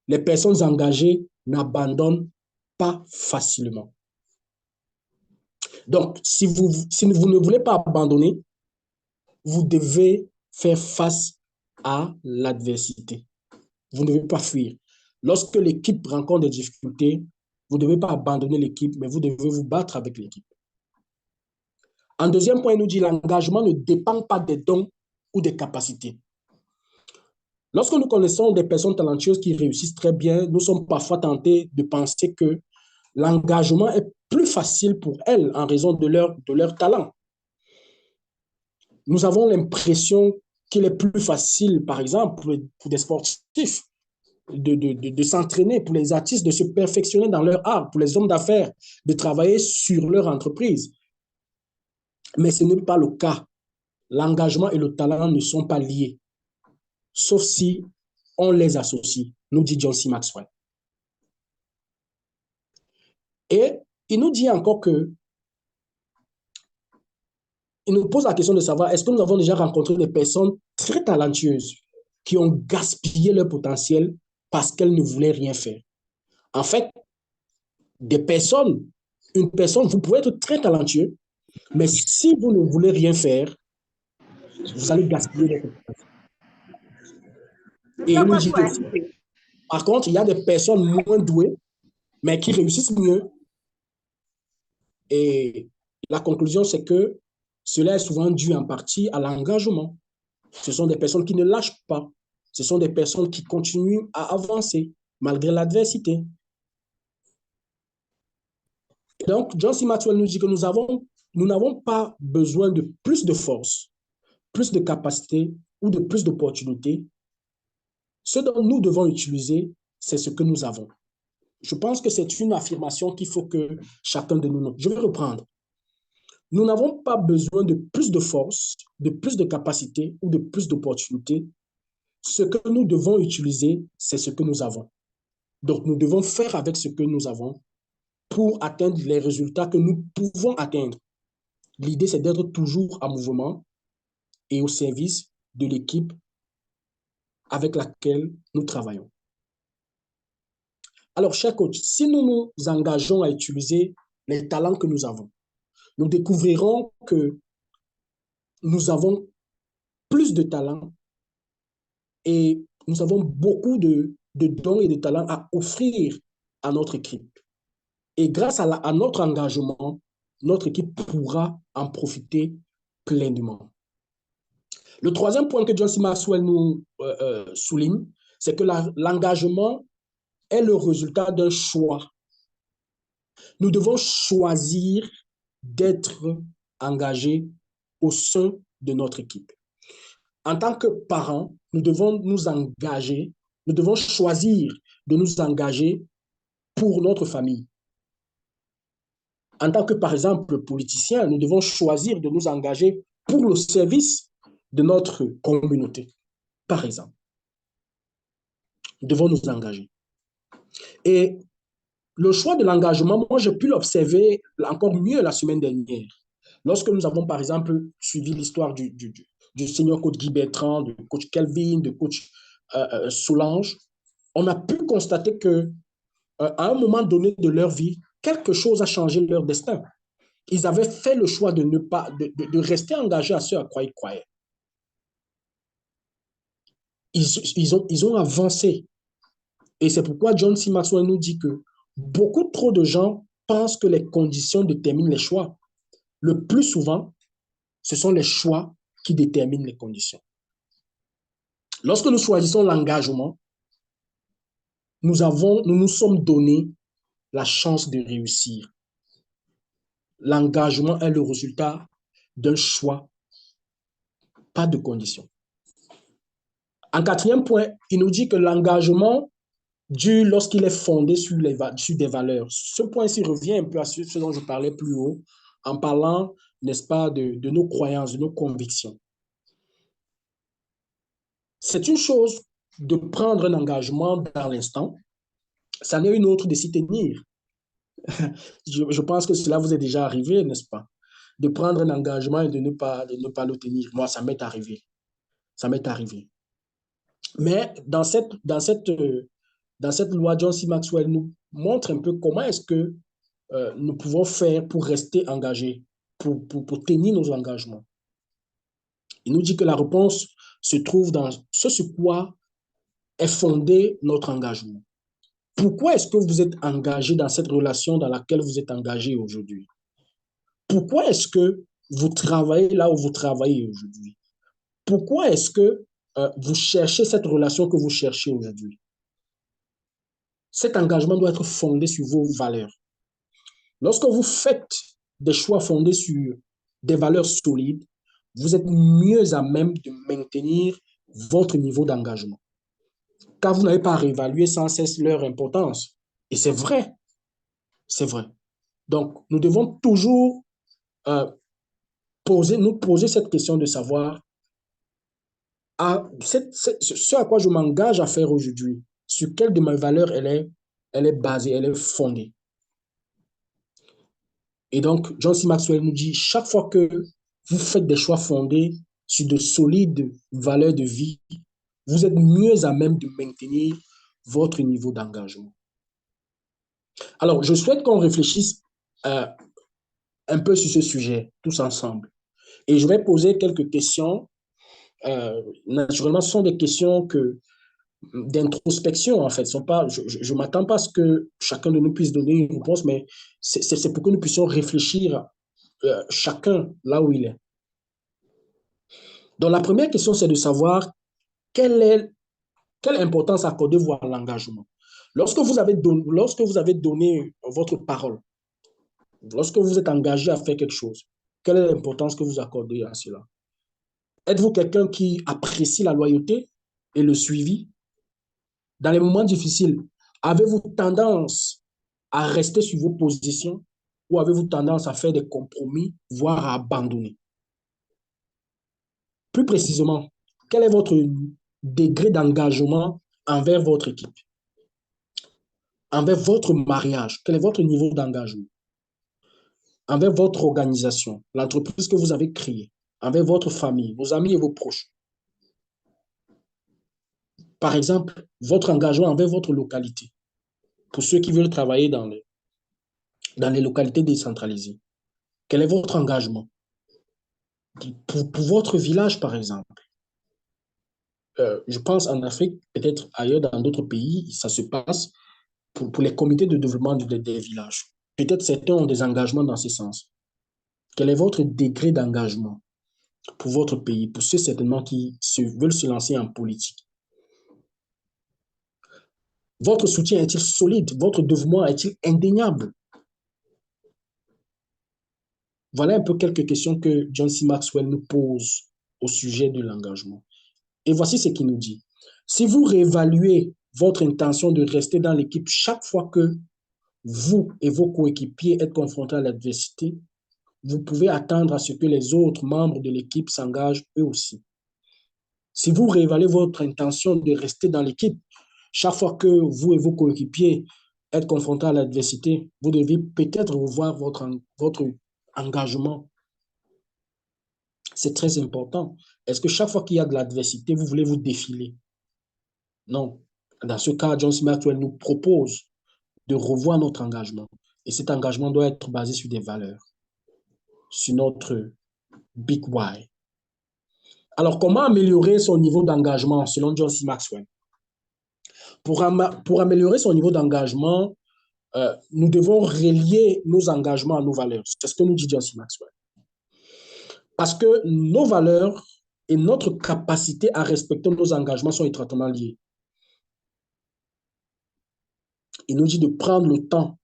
Les personnes engagées n'abandonnent pas facilement. Donc, si vous ne voulez pas abandonner, vous devez faire face à l'adversité. Vous ne devez pas fuir. Lorsque l'équipe rencontre des difficultés, vous ne devez pas abandonner l'équipe, mais vous devez vous battre avec l'équipe. En deuxième point, il nous dit l'engagement ne dépend pas des dons ou des capacités. Lorsque nous connaissons des personnes talentueuses qui réussissent très bien, nous sommes parfois tentés de penser que l'engagement est plus facile pour elles en raison de leur talent. Nous avons l'impression qu'il est plus facile, par exemple, pour des sportifs, de s'entraîner, pour les artistes de se perfectionner dans leur art, pour les hommes d'affaires de travailler sur leur entreprise. Mais ce n'est pas le cas. L'engagement et le talent ne sont pas liés, sauf si on les associe, nous dit John C. Maxwell. Et il nous dit encore que, il nous pose la question de savoir, est-ce que nous avons déjà rencontré des personnes très talentueuses qui ont gaspillé leur potentiel parce qu'elles ne voulaient rien faire? En fait, une personne, vous pouvez être très talentueux, mais si vous ne voulez rien faire, vous allez gaspiller votre potentiel. Et il nous dit aussi que, par contre, il y a des personnes moins douées, mais qui réussissent mieux. Et la conclusion, c'est que cela est souvent dû en partie à l'engagement. Ce sont des personnes qui ne lâchent pas. Ce sont des personnes qui continuent à avancer malgré l'adversité. Donc, John C. Maxwell nous dit que nous n'avons pas besoin de plus de force, plus de capacité ou de plus d'opportunités. Ce dont nous devons utiliser, c'est ce que nous avons. Je pense que c'est une affirmation qu'il faut que chacun de nous note. Je vais reprendre. Nous n'avons pas besoin de plus de force, de plus de capacité ou de plus d'opportunités. Ce que nous devons utiliser, c'est ce que nous avons. Donc, nous devons faire avec ce que nous avons pour atteindre les résultats que nous pouvons atteindre. L'idée, c'est d'être toujours en mouvement et au service de l'équipe avec laquelle nous travaillons. Alors, chers coachs, si nous nous engageons à utiliser les talents que nous avons, nous découvrirons que nous avons plus de talents et nous avons beaucoup de dons et de talents à offrir à notre équipe. Et grâce à notre engagement, notre équipe pourra en profiter pleinement. Le troisième point que John C. Maxwell nous souligne, c'est que l'engagement est le résultat d'un choix. Nous devons choisir d'être engagés au sein de notre équipe. En tant que parents, nous devons nous engager, nous devons choisir de nous engager pour notre famille. En tant que, par exemple, politiciens, nous devons choisir de nous engager pour le service de notre communauté, par exemple. Nous devons nous engager. Et le choix de l'engagement, moi, j'ai pu l'observer encore mieux la semaine dernière. Lorsque nous avons, par exemple, suivi l'histoire du senior coach Guy Bertrand, du coach Kelvin, du coach Solange, on a pu constater que à un moment donné de leur vie, quelque chose a changé leur destin. Ils avaient fait le choix de rester engagés à ce à quoi ils croyaient. Ils ont avancé. Et c'est pourquoi John C. Maxwell nous dit que beaucoup trop de gens pensent que les conditions déterminent les choix. Le plus souvent, ce sont les choix qui déterminent les conditions. Lorsque nous choisissons l'engagement, nous nous sommes donné la chance de réussir. L'engagement est le résultat d'un choix, pas de condition. En quatrième point, il nous dit que l'engagement dure lorsqu'il est fondé sur des valeurs. Ce point-ci revient un peu à ce dont je parlais plus haut, en parlant, n'est-ce pas, de nos croyances, de nos convictions. C'est une chose de prendre un engagement dans l'instant, ça n'est une autre de s'y tenir. Je pense que cela vous est déjà arrivé, n'est-ce pas? De prendre un engagement et de ne pas le tenir. Moi, ça m'est arrivé. Ça m'est arrivé. Mais dans cette loi, John C. Maxwell nous montre un peu comment est-ce que nous pouvons faire pour rester engagés, pour tenir nos engagements. Il nous dit que la réponse se trouve dans ce sur quoi est fondé notre engagement. Pourquoi est-ce que vous êtes engagé dans cette relation dans laquelle vous êtes engagé aujourd'hui? Pourquoi est-ce que vous travaillez là où vous travaillez aujourd'hui? Pourquoi est-ce que vous cherchez cette relation que vous cherchez aujourd'hui? Cet engagement doit être fondé sur vos valeurs. Lorsque vous faites des choix fondés sur des valeurs solides, vous êtes mieux à même de maintenir votre niveau d'engagement. Car vous n'avez pas réévalué sans cesse leur importance. Et c'est vrai. C'est vrai. Donc, nous devons toujours nous poser cette question de savoir ce à quoi je m'engage à faire aujourd'hui, sur quelle de mes valeurs elle est basée, elle est fondée. Et donc, John C. Maxwell nous dit, chaque fois que vous faites des choix fondés sur de solides valeurs de vie, vous êtes mieux à même de maintenir votre niveau d'engagement. Alors, je souhaite qu'on réfléchisse un peu sur ce sujet, tous ensemble. Et je vais poser quelques questions. Naturellement, ce sont des questions d'introspection, en fait. Je ne m'attends pas à ce que chacun de nous puisse donner une réponse, mais c'est pour que nous puissions réfléchir chacun là où il est. Donc, la première question, c'est de savoir quelle importance accordez-vous à l'engagement. Lorsque vous avez donné votre parole, lorsque vous êtes engagé à faire quelque chose, quelle est l'importance que vous accordez à cela? Êtes-vous quelqu'un qui apprécie la loyauté et le suivi? Dans les moments difficiles, avez-vous tendance à rester sur vos positions ou avez-vous tendance à faire des compromis, voire à abandonner? Plus précisément, quel est votre degré d'engagement envers votre équipe? Envers votre mariage, quel est votre niveau d'engagement? Envers votre organisation, l'entreprise que vous avez créée, envers votre famille, vos amis et vos proches. Par exemple, votre engagement envers votre localité, pour ceux qui veulent travailler dans les localités décentralisées. Quel est votre engagement? Pour votre village, par exemple. Je pense en Afrique, peut-être ailleurs dans d'autres pays, ça se passe pour les comités de développement des villages. Peut-être certains ont des engagements dans ce sens. Quel est votre degré d'engagement pour votre pays, pour ceux certainement qui veulent se lancer en politique? Votre soutien est-il solide? Votre dévouement est-il indéniable? Voilà un peu quelques questions que John C. Maxwell nous pose au sujet de l'engagement. Et voici ce qu'il nous dit. Si vous réévaluez votre intention de rester dans l'équipe chaque fois que vous et vos coéquipiers êtes confrontés à l'adversité, vous pouvez attendre à ce que les autres membres de l'équipe s'engagent eux aussi. Si vous réévaluez votre intention de rester dans l'équipe chaque fois que vous et vos coéquipiers êtes confrontés à l'adversité, vous devez peut-être revoir votre engagement. C'est très important. Est-ce que chaque fois qu'il y a de l'adversité, vous voulez vous défiler? Non. Dans ce cas, John C. Maxwell nous propose de revoir notre engagement. Et cet engagement doit être basé sur des valeurs, sur notre Big Why. Alors, comment améliorer son niveau d'engagement selon John C. Maxwell? Pour améliorer son niveau d'engagement, nous devons relier nos engagements à nos valeurs. C'est ce que nous dit John C. Maxwell. Parce que nos valeurs et notre capacité à respecter nos engagements sont étroitement liés. Il nous dit de prendre le temps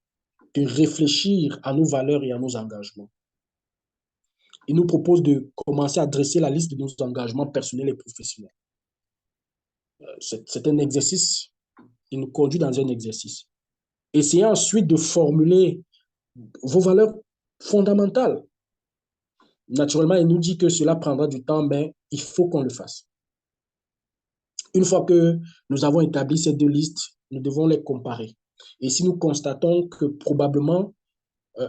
de réfléchir à nos valeurs et à nos engagements. il nous propose de commencer à dresser la liste de nos engagements personnels et professionnels. C'est un exercice, il nous conduit dans un exercice. Essayez ensuite de formuler vos valeurs fondamentales. Naturellement, il nous dit que cela prendra du temps, mais il faut qu'on le fasse. Une fois que nous avons établi ces deux listes, nous devons les comparer. Et si nous constatons que probablement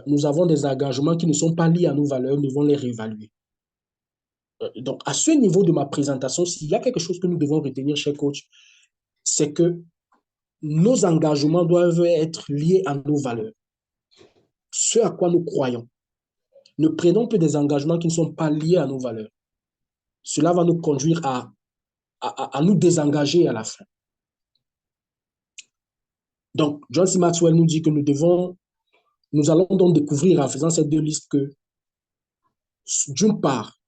nous avons des engagements qui ne sont pas liés à nos valeurs, nous devons les réévaluer. Donc, à ce niveau de ma présentation, s'il y a quelque chose que nous devons retenir, cher coach, c'est que nos engagements doivent être liés à nos valeurs, ce à quoi nous croyons. Ne prenons que des engagements qui ne sont pas liés à nos valeurs. Cela va nous conduire à nous désengager à la fin. Donc, John C. Maxwell nous dit que nous allons donc découvrir en faisant ces deux listes que, d'une part,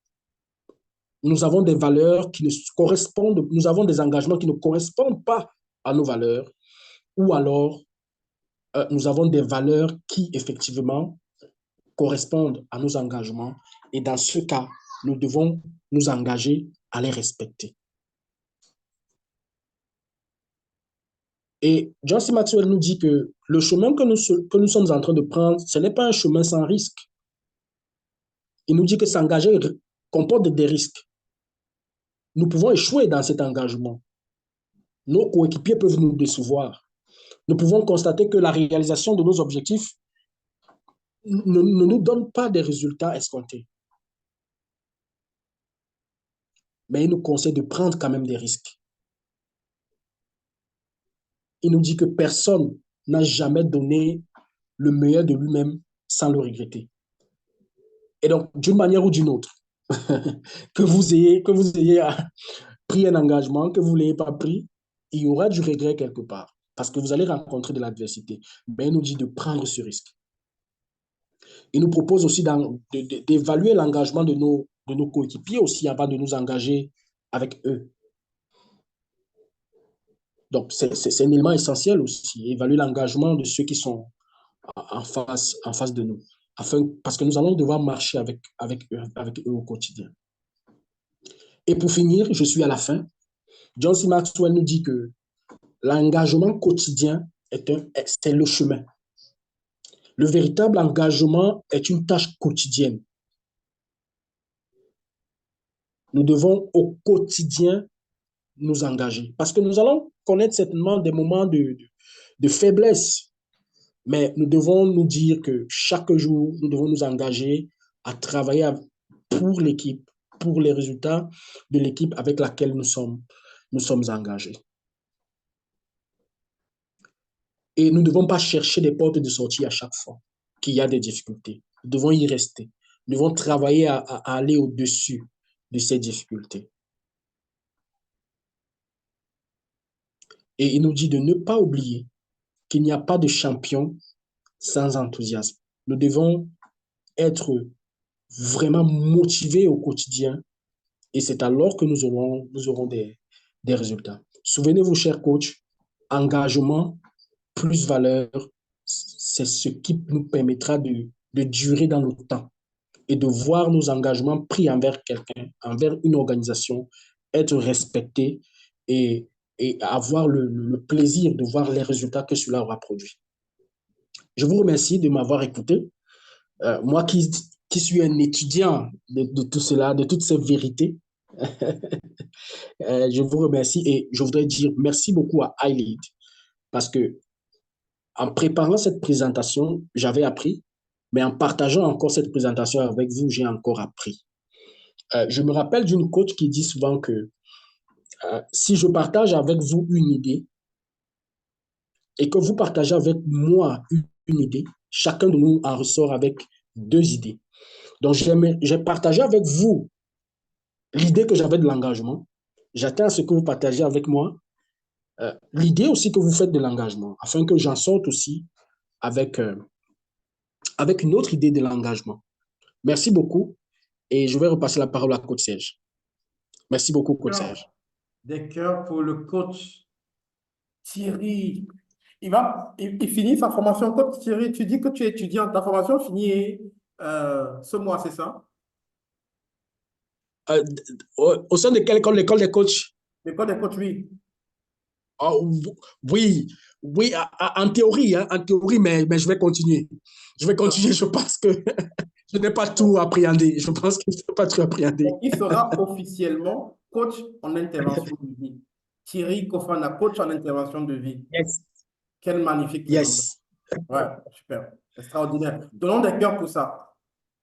nous avons des valeurs qui ne correspondent, nous avons des engagements qui ne correspondent pas à nos valeurs, ou alors nous avons des valeurs qui, effectivement, correspondent à nos engagements. Et dans ce cas, nous devons nous engager à les respecter. Et John C. Maxwell nous dit que le chemin que nous sommes en train de prendre, ce n'est pas un chemin sans risque. Il nous dit que s'engager comporte des risques. Nous pouvons échouer dans cet engagement. Nos coéquipiers peuvent nous décevoir. Nous pouvons constater que la réalisation de nos objectifs ne nous donne pas des résultats escomptés. Mais il nous conseille de prendre quand même des risques. Il nous dit que personne n'a jamais donné le meilleur de lui-même sans le regretter. Et donc, d'une manière ou d'une autre, que vous ayez pris un engagement, que vous ne l'ayez pas pris, il y aura du regret quelque part, parce que vous allez rencontrer de l'adversité. Mais il nous dit de prendre ce risque. Il nous propose aussi d'évaluer l'engagement de nos coéquipiers aussi avant de nous engager avec eux. Donc, c'est un élément essentiel aussi, évaluer l'engagement de ceux qui sont en face de nous, parce que nous allons devoir marcher avec eux au quotidien. Et pour finir, je suis à la fin. John C. Maxwell nous dit que l'engagement quotidien, c'est le chemin. Le véritable engagement est une tâche quotidienne. Nous devons au quotidien nous engager. Parce que nous allons connaître certainement des moments de faiblesse. Mais nous devons nous dire que chaque jour, nous devons nous engager à travailler pour l'équipe, pour les résultats de l'équipe avec laquelle nous sommes engagés. Et nous ne devons pas chercher des portes de sortie à chaque fois qu'il y a des difficultés. Nous devons y rester. Nous devons travailler à aller au-dessus de ces difficultés. Et il nous dit de ne pas oublier qu'il n'y a pas de champion sans enthousiasme. Nous devons être vraiment motivés au quotidien et c'est alors que nous aurons des résultats. Souvenez-vous, chers coachs, engagement plus valeur, c'est ce qui nous permettra de durer dans le temps et de voir nos engagements pris envers quelqu'un, envers une organisation, être respectés et avoir le plaisir de voir les résultats que cela aura produit. Je vous remercie de m'avoir écouté. Moi qui suis un étudiant de tout cela, de toutes ces vérités, je vous remercie et je voudrais dire merci beaucoup à iLead parce que en préparant cette présentation, j'avais appris, mais en partageant encore cette présentation avec vous, j'ai encore appris. Je me rappelle d'une coach qui dit souvent que si je partage avec vous une idée et que vous partagez avec moi une idée, chacun de nous en ressort avec 2 idées. Donc, j'ai partagé avec vous l'idée que j'avais de l'engagement. J'attends à ce que vous partagez avec moi l'idée aussi que vous faites de l'engagement, afin que j'en sorte aussi avec une autre idée de l'engagement. Merci beaucoup et je vais repasser la parole à Coach Serge. Merci beaucoup, Coach Serge. Des cœurs pour le coach Thierry. Il finit sa formation. Coach Thierry, tu dis que tu es étudiant. Ta formation finit ce mois, c'est ça? Au sein de quelle école? L'école des coachs? L'école des coachs, oui. Oh, oui, oui, en théorie, hein, en théorie, mais je vais continuer. Je vais continuer, je pense que je n'ai pas tout appréhendé. Je pense que je n'ai pas tout appréhendé. Donc, il sera officiellement coach en intervention de vie. Thierry Kofana, coach en intervention de vie. Yes. Quelle magnifique présentation. Yes. Ouais, super. Extraordinaire. Donnons des cœurs pour ça.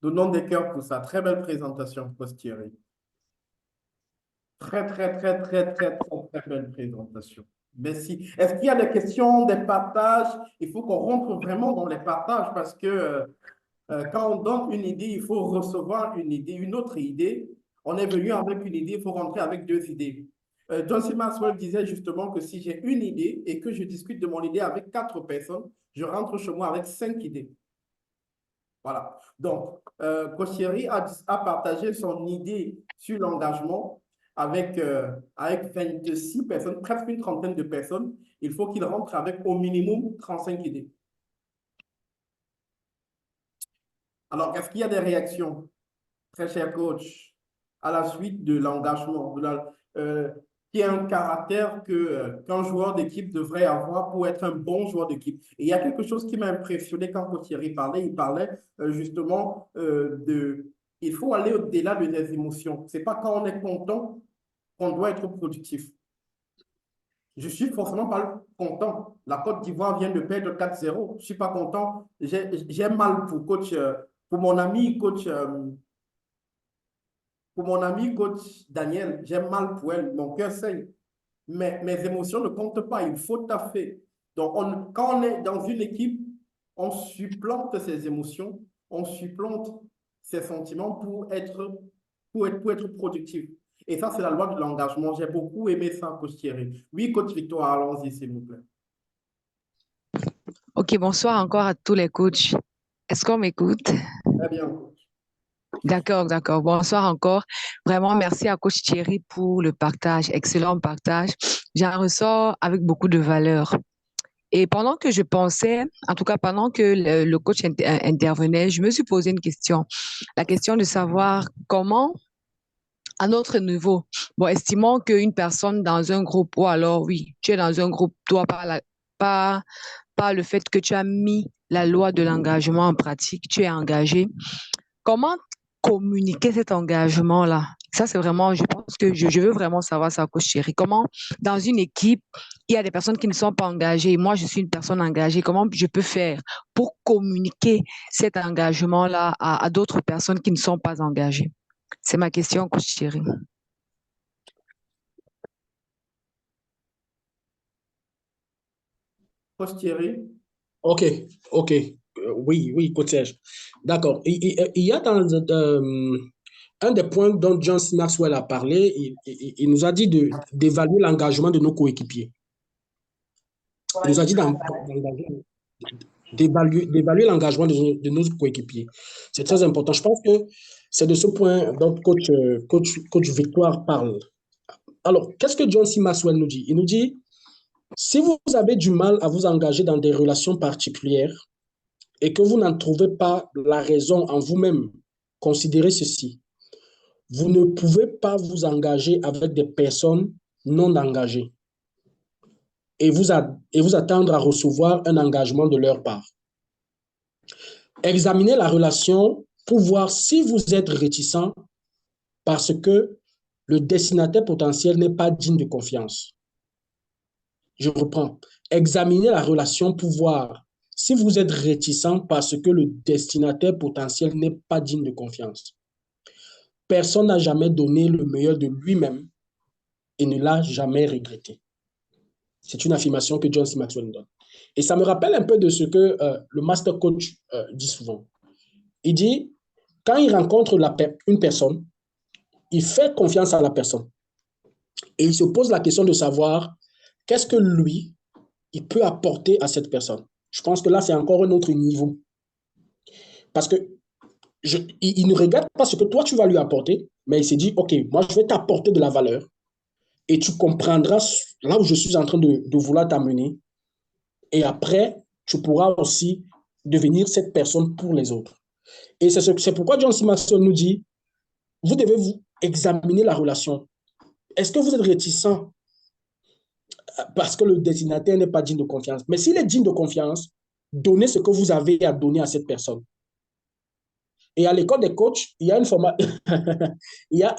Donnons des cœurs pour ça. Très belle présentation, coach Thierry. Très, très, très, très, très, très, très belle présentation. Merci. Est-ce qu'il y a des questions, des partages? Il faut qu'on rentre vraiment dans les partages parce que quand on donne une idée, il faut recevoir une idée, une autre idée. On est venu avec une idée, il faut rentrer avec deux idées. John C. Maxwell disait justement que si j'ai une idée et que je discute de mon idée avec 4 personnes, je rentre chez moi avec 5 idées. Voilà. Donc, Coach Thierry a partagé son idée sur l'engagement avec 26 personnes, presque une trentaine de personnes. Il faut qu'il rentre avec au minimum 35 idées. Alors, est-ce qu'il y a des réactions, très cher coach, à la suite de l'engagement, qui est un caractère qu'un joueur d'équipe devrait avoir pour être un bon joueur d'équipe? Et il y a quelque chose qui m'a impressionné quand coach Thierry parlait. Il parlait justement il faut aller au-delà de des émotions. Ce n'est pas quand on est content qu'on doit être productif. Je suis forcément pas content. La Côte d'Ivoire vient de perdre 4-0. Je ne suis pas content. J'ai mal pour coach, pour mon ami coach Daniel. J'ai mal pour elle. Mon cœur saigne. Mais mes émotions ne comptent pas. Il faut taffer. Donc, quand on est dans une équipe, on supplante ses émotions, on supplante ses sentiments pour être productif. Et ça, c'est la loi de l'engagement. J'ai beaucoup aimé ça, coach Thierry. Oui, coach Victoire, allons-y, s'il vous plaît. Ok, bonsoir encore à tous les coachs. Est-ce qu'on m'écoute? Très bien, coach. D'accord, d'accord. Bonsoir encore. Vraiment, merci à coach Thierry pour le partage. Excellent partage. J'en ressors avec beaucoup de valeur. Et pendant que je pensais, en tout cas pendant que le coach intervenait, je me suis posé une question. La question de savoir comment, à notre niveau, bon, estimons qu'une personne dans un groupe, ou alors oui, tu es dans un groupe, toi, par le fait que tu as mis la loi de l'engagement en pratique, tu es engagé. Comment communiquer cet engagement-là? Ça, c'est vraiment, je pense que je veux vraiment savoir ça, coach Thierry. Comment, dans une équipe, il y a des personnes qui ne sont pas engagées. Moi, je suis une personne engagée. Comment je peux faire pour communiquer cet engagement-là à d'autres personnes qui ne sont pas engagées? C'est ma question, coach Thierry. Coach Thierry? OK. Oui, coach Serge. D'accord. Il y a dans un des points dont John C. Maxwell a parlé, il nous a dit d'évaluer l'engagement de nos coéquipiers. Il nous a dit d'évaluer l'engagement de nos coéquipiers. C'est très important. Je pense que c'est de ce point dont coach Victoire parle. Alors, qu'est-ce que John C. Maxwell nous dit? Il nous dit, si vous avez du mal à vous engager dans des relations particulières et que vous n'en trouvez pas la raison en vous-même, considérez ceci. Vous ne pouvez pas vous engager avec des personnes non engagées et vous attendre à recevoir un engagement de leur part. Examinez la relation pour voir si vous êtes réticent parce que le destinataire potentiel n'est pas digne de confiance. Je reprends. Examinez la relation pour voir si vous êtes réticent parce que le destinataire potentiel n'est pas digne de confiance. Personne n'a jamais donné le meilleur de lui-même et ne l'a jamais regretté. C'est une affirmation que John C. Maxwell donne. Et ça me rappelle un peu de ce que le master coach dit souvent. Il dit, quand il rencontre une personne, il fait confiance à la personne. Et il se pose la question de savoir qu'est-ce que lui, il peut apporter à cette personne. Je pense que là, c'est encore un autre niveau. Parce que il ne regarde pas ce que toi, tu vas lui apporter, mais il s'est dit, OK, moi, je vais t'apporter de la valeur et tu comprendras là où je suis en train de vouloir t'amener. Et après, tu pourras aussi devenir cette personne pour les autres. Et c'est pourquoi John C. Maxwell nous dit, vous devez examiner la relation. Est-ce que vous êtes réticent parce que le destinataire n'est pas digne de confiance? Mais s'il est digne de confiance, donnez ce que vous avez à donner à cette personne. Et à l'école des coachs, il y a une il y a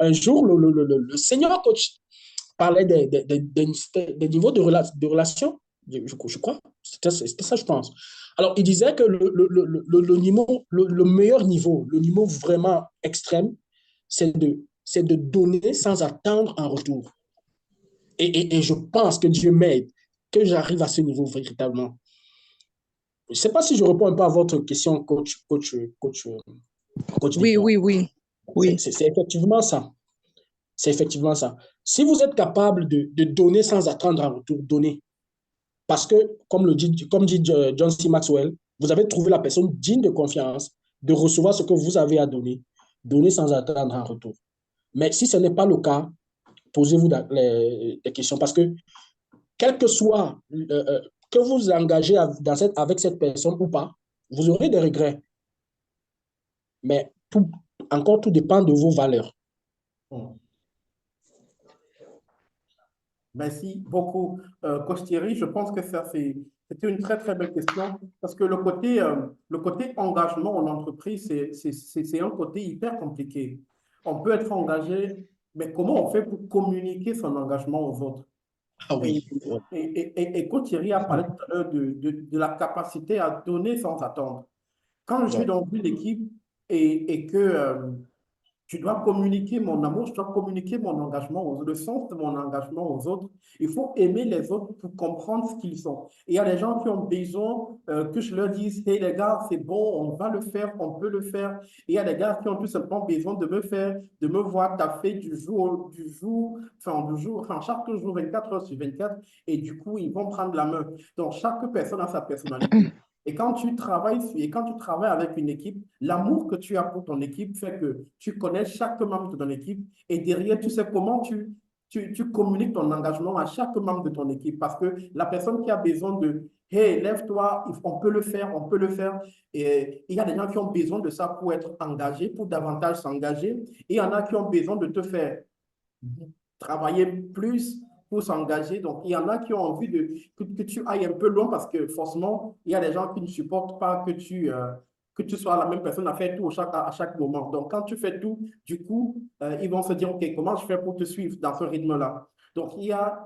un jour, le senior coach parlait des niveaux de relation, je crois. C'était ça, je pense. Alors, il disait que le meilleur niveau, le niveau vraiment extrême, c'est de donner sans attendre en retour. Et je pense que Dieu m'aide, que j'arrive à ce niveau véritablement. Je ne sais pas si je réponds un peu à votre question, coach Oui, Victor. oui. C'est effectivement ça. C'est effectivement ça. Si vous êtes capable de donner sans attendre en retour, donnez. Parce que, comme dit John C. Maxwell, vous avez trouvé la personne digne de confiance de recevoir ce que vous avez à donner. Donnez sans attendre en retour. Mais si ce n'est pas le cas, posez-vous des questions. Parce que, quel que soit que vous engagez avec cette personne ou pas, vous aurez des regrets. Mais encore, tout dépend de vos valeurs. Merci beaucoup, Coach Thierry. Je pense que c'était une très, très belle question parce que le côté engagement en entreprise, c'est un côté hyper compliqué. On peut être engagé, mais comment on fait pour communiquer son engagement aux autres? Ah oui. Et Coach Thierry a parlé tout à l'heure de la capacité à donner sans attendre. Quand je suis dans une équipe et que je dois communiquer mon amour, je dois communiquer mon engagement aux autres, le sens de mon engagement aux autres. Il faut aimer les autres pour comprendre ce qu'ils sont. Et il y a des gens qui ont besoin que je leur dise, hey les gars, c'est bon, on va le faire, on peut le faire. Et il y a des gars qui ont tout simplement besoin de me voir taffer chaque jour, 24 heures sur 24. Et du coup, ils vont prendre la main. Donc, chaque personne a sa personnalité. Et quand tu travailles avec une équipe, l'amour que tu as pour ton équipe fait que tu connais chaque membre de ton équipe et derrière, tu sais comment tu communiques ton engagement à chaque membre de ton équipe parce que la personne qui a besoin de hey, lève-toi, on peut le faire, on peut le faire. Et il y a des gens qui ont besoin de ça pour être engagés, pour davantage s'engager. Et il y en a qui ont besoin de te faire travailler plus pour s'engager. Donc, il y en a qui ont envie que tu ailles un peu loin parce que forcément, il y a des gens qui ne supportent pas que tu sois la même personne à faire tout à chaque moment. Donc, quand tu fais tout, du coup, ils vont se dire, OK, comment je fais pour te suivre dans ce rythme-là? Donc, il y a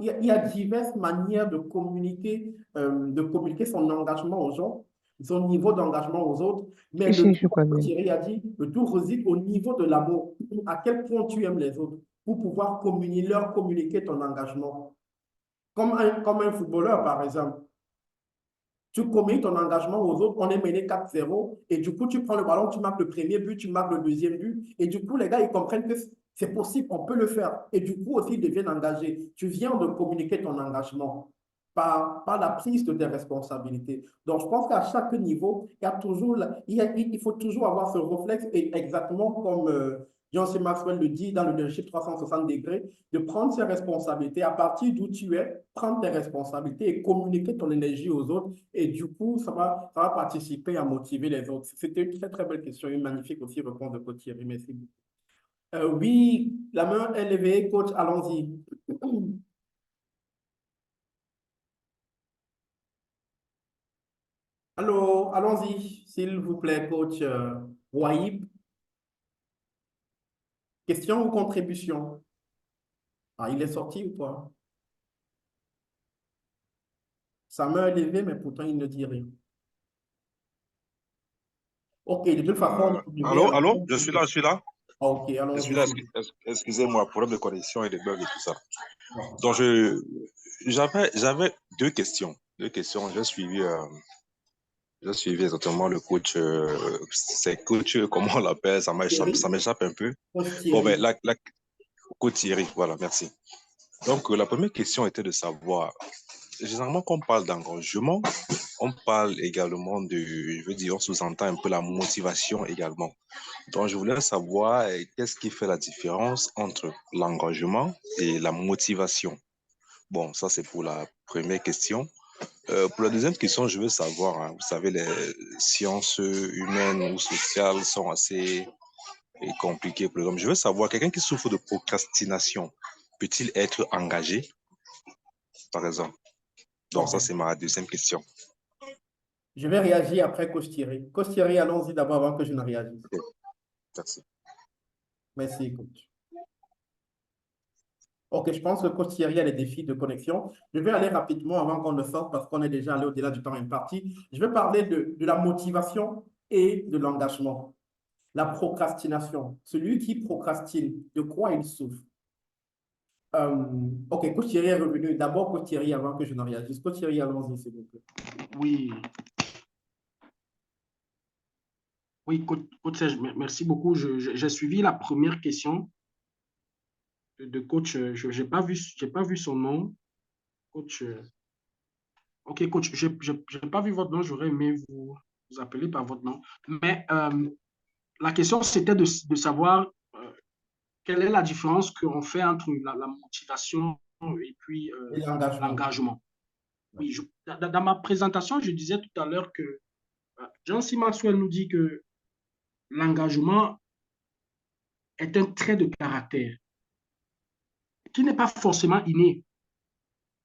diverses manières de communiquer son engagement aux gens, son niveau d'engagement aux autres. Mais Thierry a dit, le tout réside au niveau de l'amour. À quel point tu aimes les autres pour pouvoir leur communiquer ton engagement. Comme un footballeur, par exemple. Tu communiques ton engagement aux autres, on est mené 4-0, et du coup, tu prends le ballon, tu marques le premier but, tu marques le deuxième but, et du coup, les gars, ils comprennent que c'est possible, on peut le faire. Et du coup, aussi, ils deviennent engagés. Tu viens de communiquer ton engagement par la prise de tes responsabilités. Donc, je pense qu'à chaque niveau, il faut toujours avoir ce réflexe, et exactement comme John C. Maxwell le dit dans le leadership 360 degrés, de prendre ses responsabilités à partir d'où tu es, prendre tes responsabilités et communiquer ton énergie aux autres. Et du coup, ça va participer à motiver les autres. C'était une très, très belle question, une magnifique aussi réponse de coach Thierry. Merci beaucoup. Oui, la main est levée, coach, allons-y. Allô, allons-y, s'il vous plaît, coach Waïb. Question ou contribution? Ah, il est sorti ou pas? Sa main est levée, mais pourtant il ne dit rien. Ok, de toute façon, Allô, je suis là, je suis là. Ok, Je allons-y. suis là, excusez-moi, problème de connexion et de bugs et tout ça. Donc, j'avais deux questions. J'ai suivi exactement le coach, c'est coach, comment on l'appelle, ça m'échappe un peu. Coach Bon, Thierry. ben, coach Thierry, voilà, merci. Donc, la première question était de savoir, généralement, quand on parle d'engagement, on parle également on sous-entend un peu la motivation également. Donc, je voulais savoir qu'est-ce qui fait la différence entre l'engagement et la motivation. Bon, ça, c'est pour la première question. Pour la deuxième question, je veux savoir, vous savez, les sciences humaines ou sociales sont assez et compliqué pour l'homme. Je veux savoir, quelqu'un qui souffre de procrastination, peut-il être engagé, par exemple? Donc, ça, Ok. c'est ma deuxième question. Je vais réagir après Coach Thierry. Coach Thierry, allons-y d'abord avant que je ne réagisse. Ok, merci. Merci, coach. Ok, je pense que Coach Thierry a des défis de connexion. Je vais aller rapidement avant qu'on ne sorte parce qu'on est déjà allé au-delà du temps imparti. Je vais parler de la motivation et de l'engagement. La procrastination. Celui qui procrastine, de quoi il souffre? Ok, Coach Thierry est revenu. D'abord, Coach Thierry, avant que je ne réagisse. Coach Thierry, allons-y, s'il vous plaît. Oui, oui, coach Serge, merci beaucoup. J'ai suivi la première question de coach. Je n'ai pas vu son nom. Coach, ok, coach, je n'ai pas vu votre nom. J'aurais aimé vous appeler par votre nom. Mais la question, c'était de savoir quelle est la différence qu'on fait entre la motivation et puis Et l'engagement. l'engagement. Oui, dans ma présentation, je disais tout à l'heure que John C. Maxwell nous dit que l'engagement est un trait de caractère qui n'est pas forcément inné,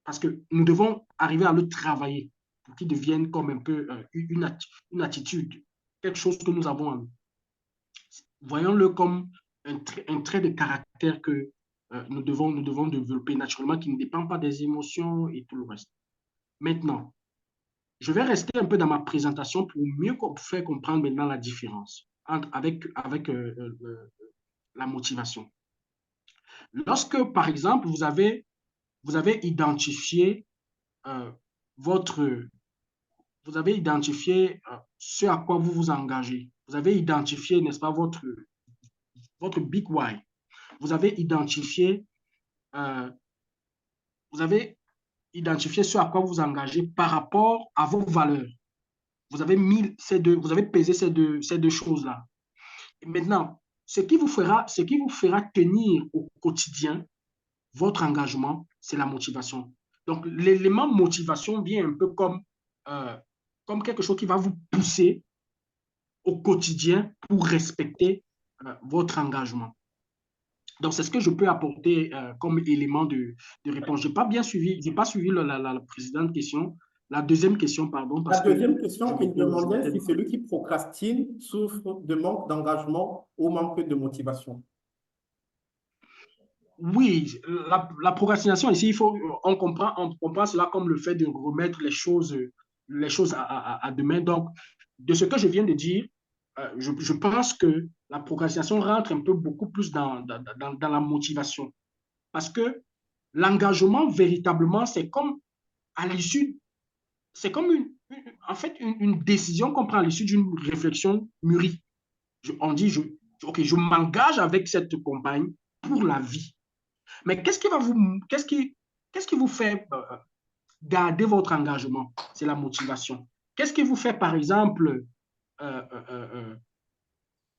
parce que nous devons arriver à le travailler pour qu'il devienne comme un peu une attitude, quelque chose que nous avons en nous. Voyons-le comme un trait de caractère que nous devons développer naturellement, qui ne dépend pas des émotions et tout le reste. Maintenant, je vais rester un peu dans ma présentation pour mieux faire comprendre maintenant la différence avec la motivation. Lorsque, par exemple, vous avez identifié vous avez identifié ce à quoi vous vous engagez. Vous avez identifié, n'est-ce pas, votre big why. Vous avez identifié ce à quoi vous vous engagez par rapport à vos valeurs. Vous avez pesé ces deux choses-là. Et maintenant, ce qui vous fera tenir au quotidien votre engagement, c'est la motivation. Donc, l'élément motivation vient un peu comme quelque chose qui va vous pousser au quotidien pour respecter votre engagement. Donc, c'est ce que je peux apporter comme élément de réponse. Je n'ai pas bien suivi, la précédente question. La deuxième question, pardon. La deuxième question, il demandait si celui qui procrastine souffre de manque d'engagement ou manque de motivation. Oui, la procrastination ici, on comprend cela comme le fait de remettre les choses à demain. Donc, de ce que je viens de dire, je pense que la procrastination rentre un peu beaucoup plus dans la motivation. Parce que l'engagement, véritablement, c'est comme à l'issue, c'est comme en fait une décision qu'on prend à l'issue d'une réflexion mûrie. On dit, OK, je m'engage avec cette compagne pour la vie. Mais qu'est-ce qui vous fait garder votre engagement? C'est la motivation. Qu'est-ce qui vous fait, par exemple,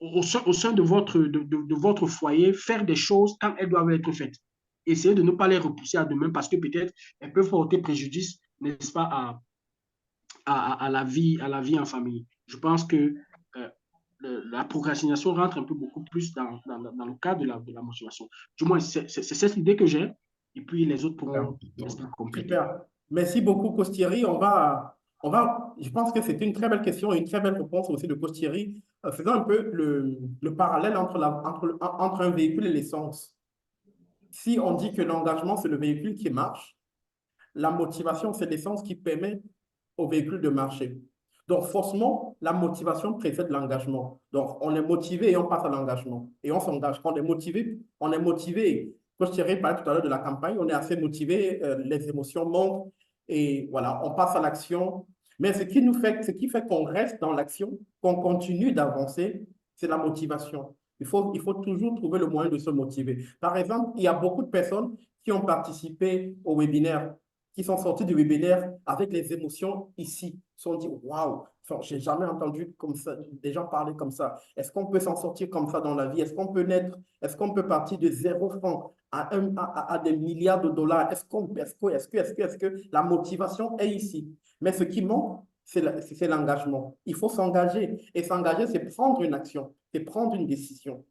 au sein de votre foyer, faire des choses quand elles doivent être faites? Essayez de ne pas les repousser à demain parce que peut-être elles peuvent porter préjudice, n'est-ce pas, à la vie en famille. Je pense que la procrastination rentre un peu beaucoup plus dans le cadre de la motivation. Du moins, c'est cette idée que j'ai, et puis les autres pourront compléter. Super. Merci beaucoup, Costieri. Je pense que c'est une très belle question et une très belle réponse aussi de Costieri. Faisons un peu le parallèle entre un véhicule et l'essence. Si on dit que l'engagement, c'est le véhicule qui marche, la motivation, c'est l'essence qui permet au véhicule de marcher. Donc, forcément, la motivation précède l'engagement. Donc, on est motivé et on passe à l'engagement. Et on s'engage. Quand on est motivé, on est motivé. Quand Thierry parlait tout à l'heure de la campagne, on est assez motivé, les émotions montent et voilà, on passe à l'action. Mais ce qui fait qu'on reste dans l'action, qu'on continue d'avancer, c'est la motivation. Il faut toujours trouver le moyen de se motiver. Par exemple, il y a beaucoup de personnes qui ont participé au webinaire, qui sont sortis du webinaire avec les émotions ici, se sont dit waouh, j'ai jamais entendu comme ça, des gens parler comme ça. Est-ce qu'on peut s'en sortir comme ça dans la vie? Est-ce qu'on peut partir de 0 francs à des milliards de dollars? Est-ce que la motivation est ici? Mais ce qui manque, c'est l'engagement. Il faut s'engager. Et s'engager, c'est prendre une action, c'est prendre une décision.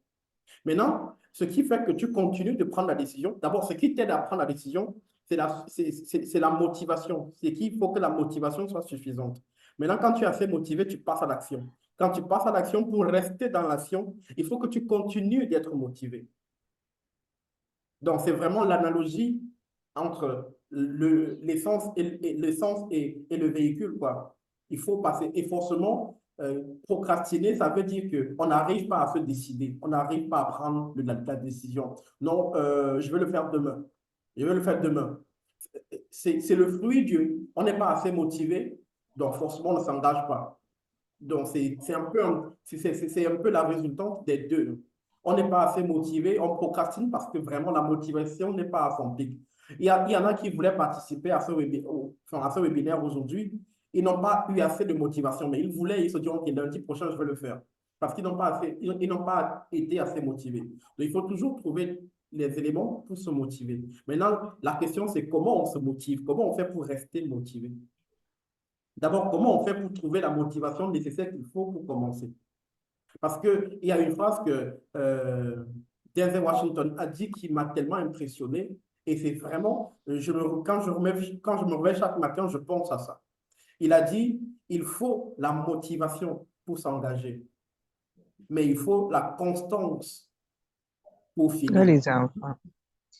Maintenant, ce qui fait que tu continues de prendre la décision, d'abord, ce qui t'aide à prendre la décision, c'est la motivation. C'est qu'il faut que la motivation soit suffisante. Maintenant, quand tu es assez motivé, tu passes à l'action. Quand tu passes à l'action, pour rester dans l'action, il faut que tu continues d'être motivé. Donc, c'est vraiment l'analogie entre l'essence et le véhicule, quoi. Il faut passer. Et forcément, procrastiner, ça veut dire qu'on n'arrive pas à se décider. On n'arrive pas à prendre la décision. Non, je vais le faire demain. Je vais le faire demain. C'est le fruit on n'est pas assez motivé, donc forcément, on ne s'engage pas. Donc, c'est un peu la résultante des deux. On n'est pas assez motivé, on procrastine parce que vraiment la motivation n'est pas à son pic. Il y en a qui voulaient participer à ce webinaire aujourd'hui. Ils n'ont pas eu assez de motivation, mais ils voulaient, ils se disent, OK, lundi prochain, je vais le faire. Parce qu'ils n'ont pas été assez motivés. Donc, il faut toujours trouver les éléments pour se motiver. Maintenant, la question, c'est comment on se motive, comment on fait pour rester motivé. D'abord, comment on fait pour trouver la motivation nécessaire qu'il faut pour commencer? Parce qu'il y a une phrase que Denzel Washington a dit qui m'a tellement impressionné, et c'est vraiment, quand je me réveille chaque matin, je pense à ça. Il a dit, il faut la motivation pour s'engager, mais il faut la constance pour finir. Les enfants.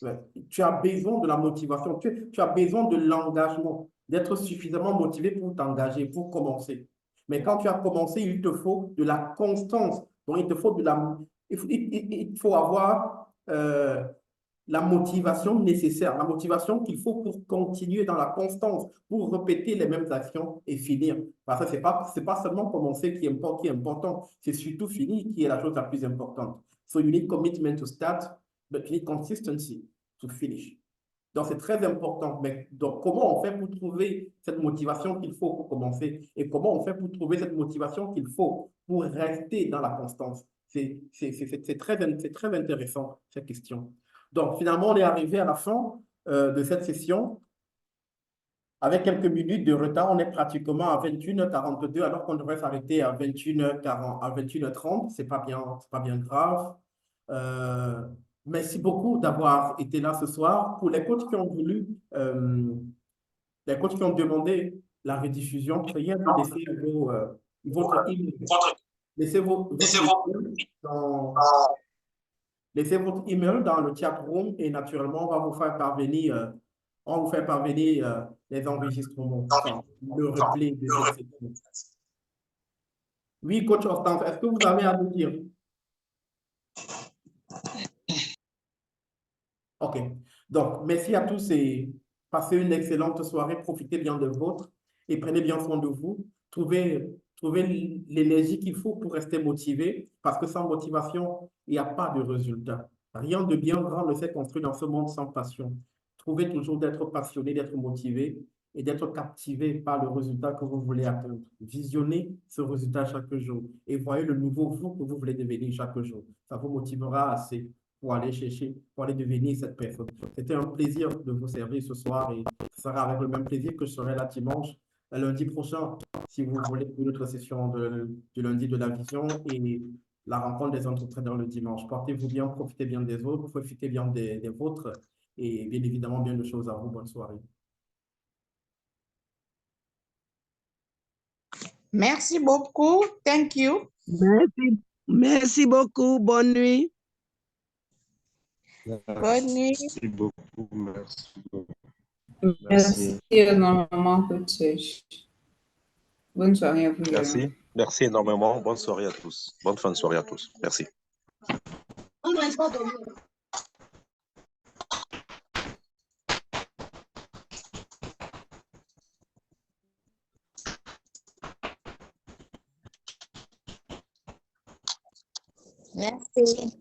Ouais. Tu as besoin de la motivation, tu as besoin de l'engagement, d'être suffisamment motivé pour t'engager, pour commencer. Mais quand tu as commencé, il te faut de la constance. Donc, il faut avoir la motivation nécessaire, la motivation qu'il faut pour continuer dans la constance, pour répéter les mêmes actions et finir. Parce que ce n'est pas seulement commencer qui est important, c'est surtout finir qui est la chose la plus importante. So you need commitment to start, but you need consistency to finish. Donc, c'est très important. Mais donc, comment on fait pour trouver cette motivation qu'il faut pour commencer? Et comment on fait pour trouver cette motivation qu'il faut pour rester dans la constance? C'est très intéressant, cette question. Donc, finalement, on est arrivé à la fin de cette session. Avec quelques minutes de retard, on est pratiquement à 21h42, alors qu'on devrait s'arrêter à 21h40, à 21h30. Ce n'est pas bien grave. Merci beaucoup d'avoir été là ce soir. Pour les coachs qui ont voulu, les coachs qui ont demandé la rediffusion, veuillez laisser votre email. Laissez votre email dans le chat room et naturellement, on va vous faire parvenir, les enregistrements, le replay de cette session. Oui, coach Hortense, est-ce que vous avez à nous dire? OK. Donc, merci à tous et passez une excellente soirée. Profitez bien de vôtre et prenez bien soin de vous. Trouvez l'énergie qu'il faut pour rester motivé parce que sans motivation, il n'y a pas de résultat. Rien de bien grand ne s'est construit dans ce monde sans passion. Trouvez toujours d'être passionné, d'être motivé et d'être captivé par le résultat que vous voulez atteindre. Visionnez ce résultat chaque jour et voyez le nouveau vous que vous voulez devenir chaque jour. Ça vous motivera assez pour aller chercher, pour aller devenir cette personne. C'était un plaisir de vous servir ce soir et ce sera avec le même plaisir que je serai là dimanche, lundi prochain, si vous voulez une autre session du lundi de la vision et la rencontre des entrepreneurs le dimanche. Portez-vous bien, profitez bien des autres, profitez bien des vôtres et bien évidemment bien de choses à vous. Bonne soirée. Merci beaucoup. Thank you. Merci beaucoup. Bonne nuit. Bonne nuit. Merci beaucoup. Merci beaucoup. Merci énormément, coach. Bonne soirée à vous. Merci. Merci énormément. Bonne soirée à tous. Bonne fin de soirée à tous. Merci. Merci.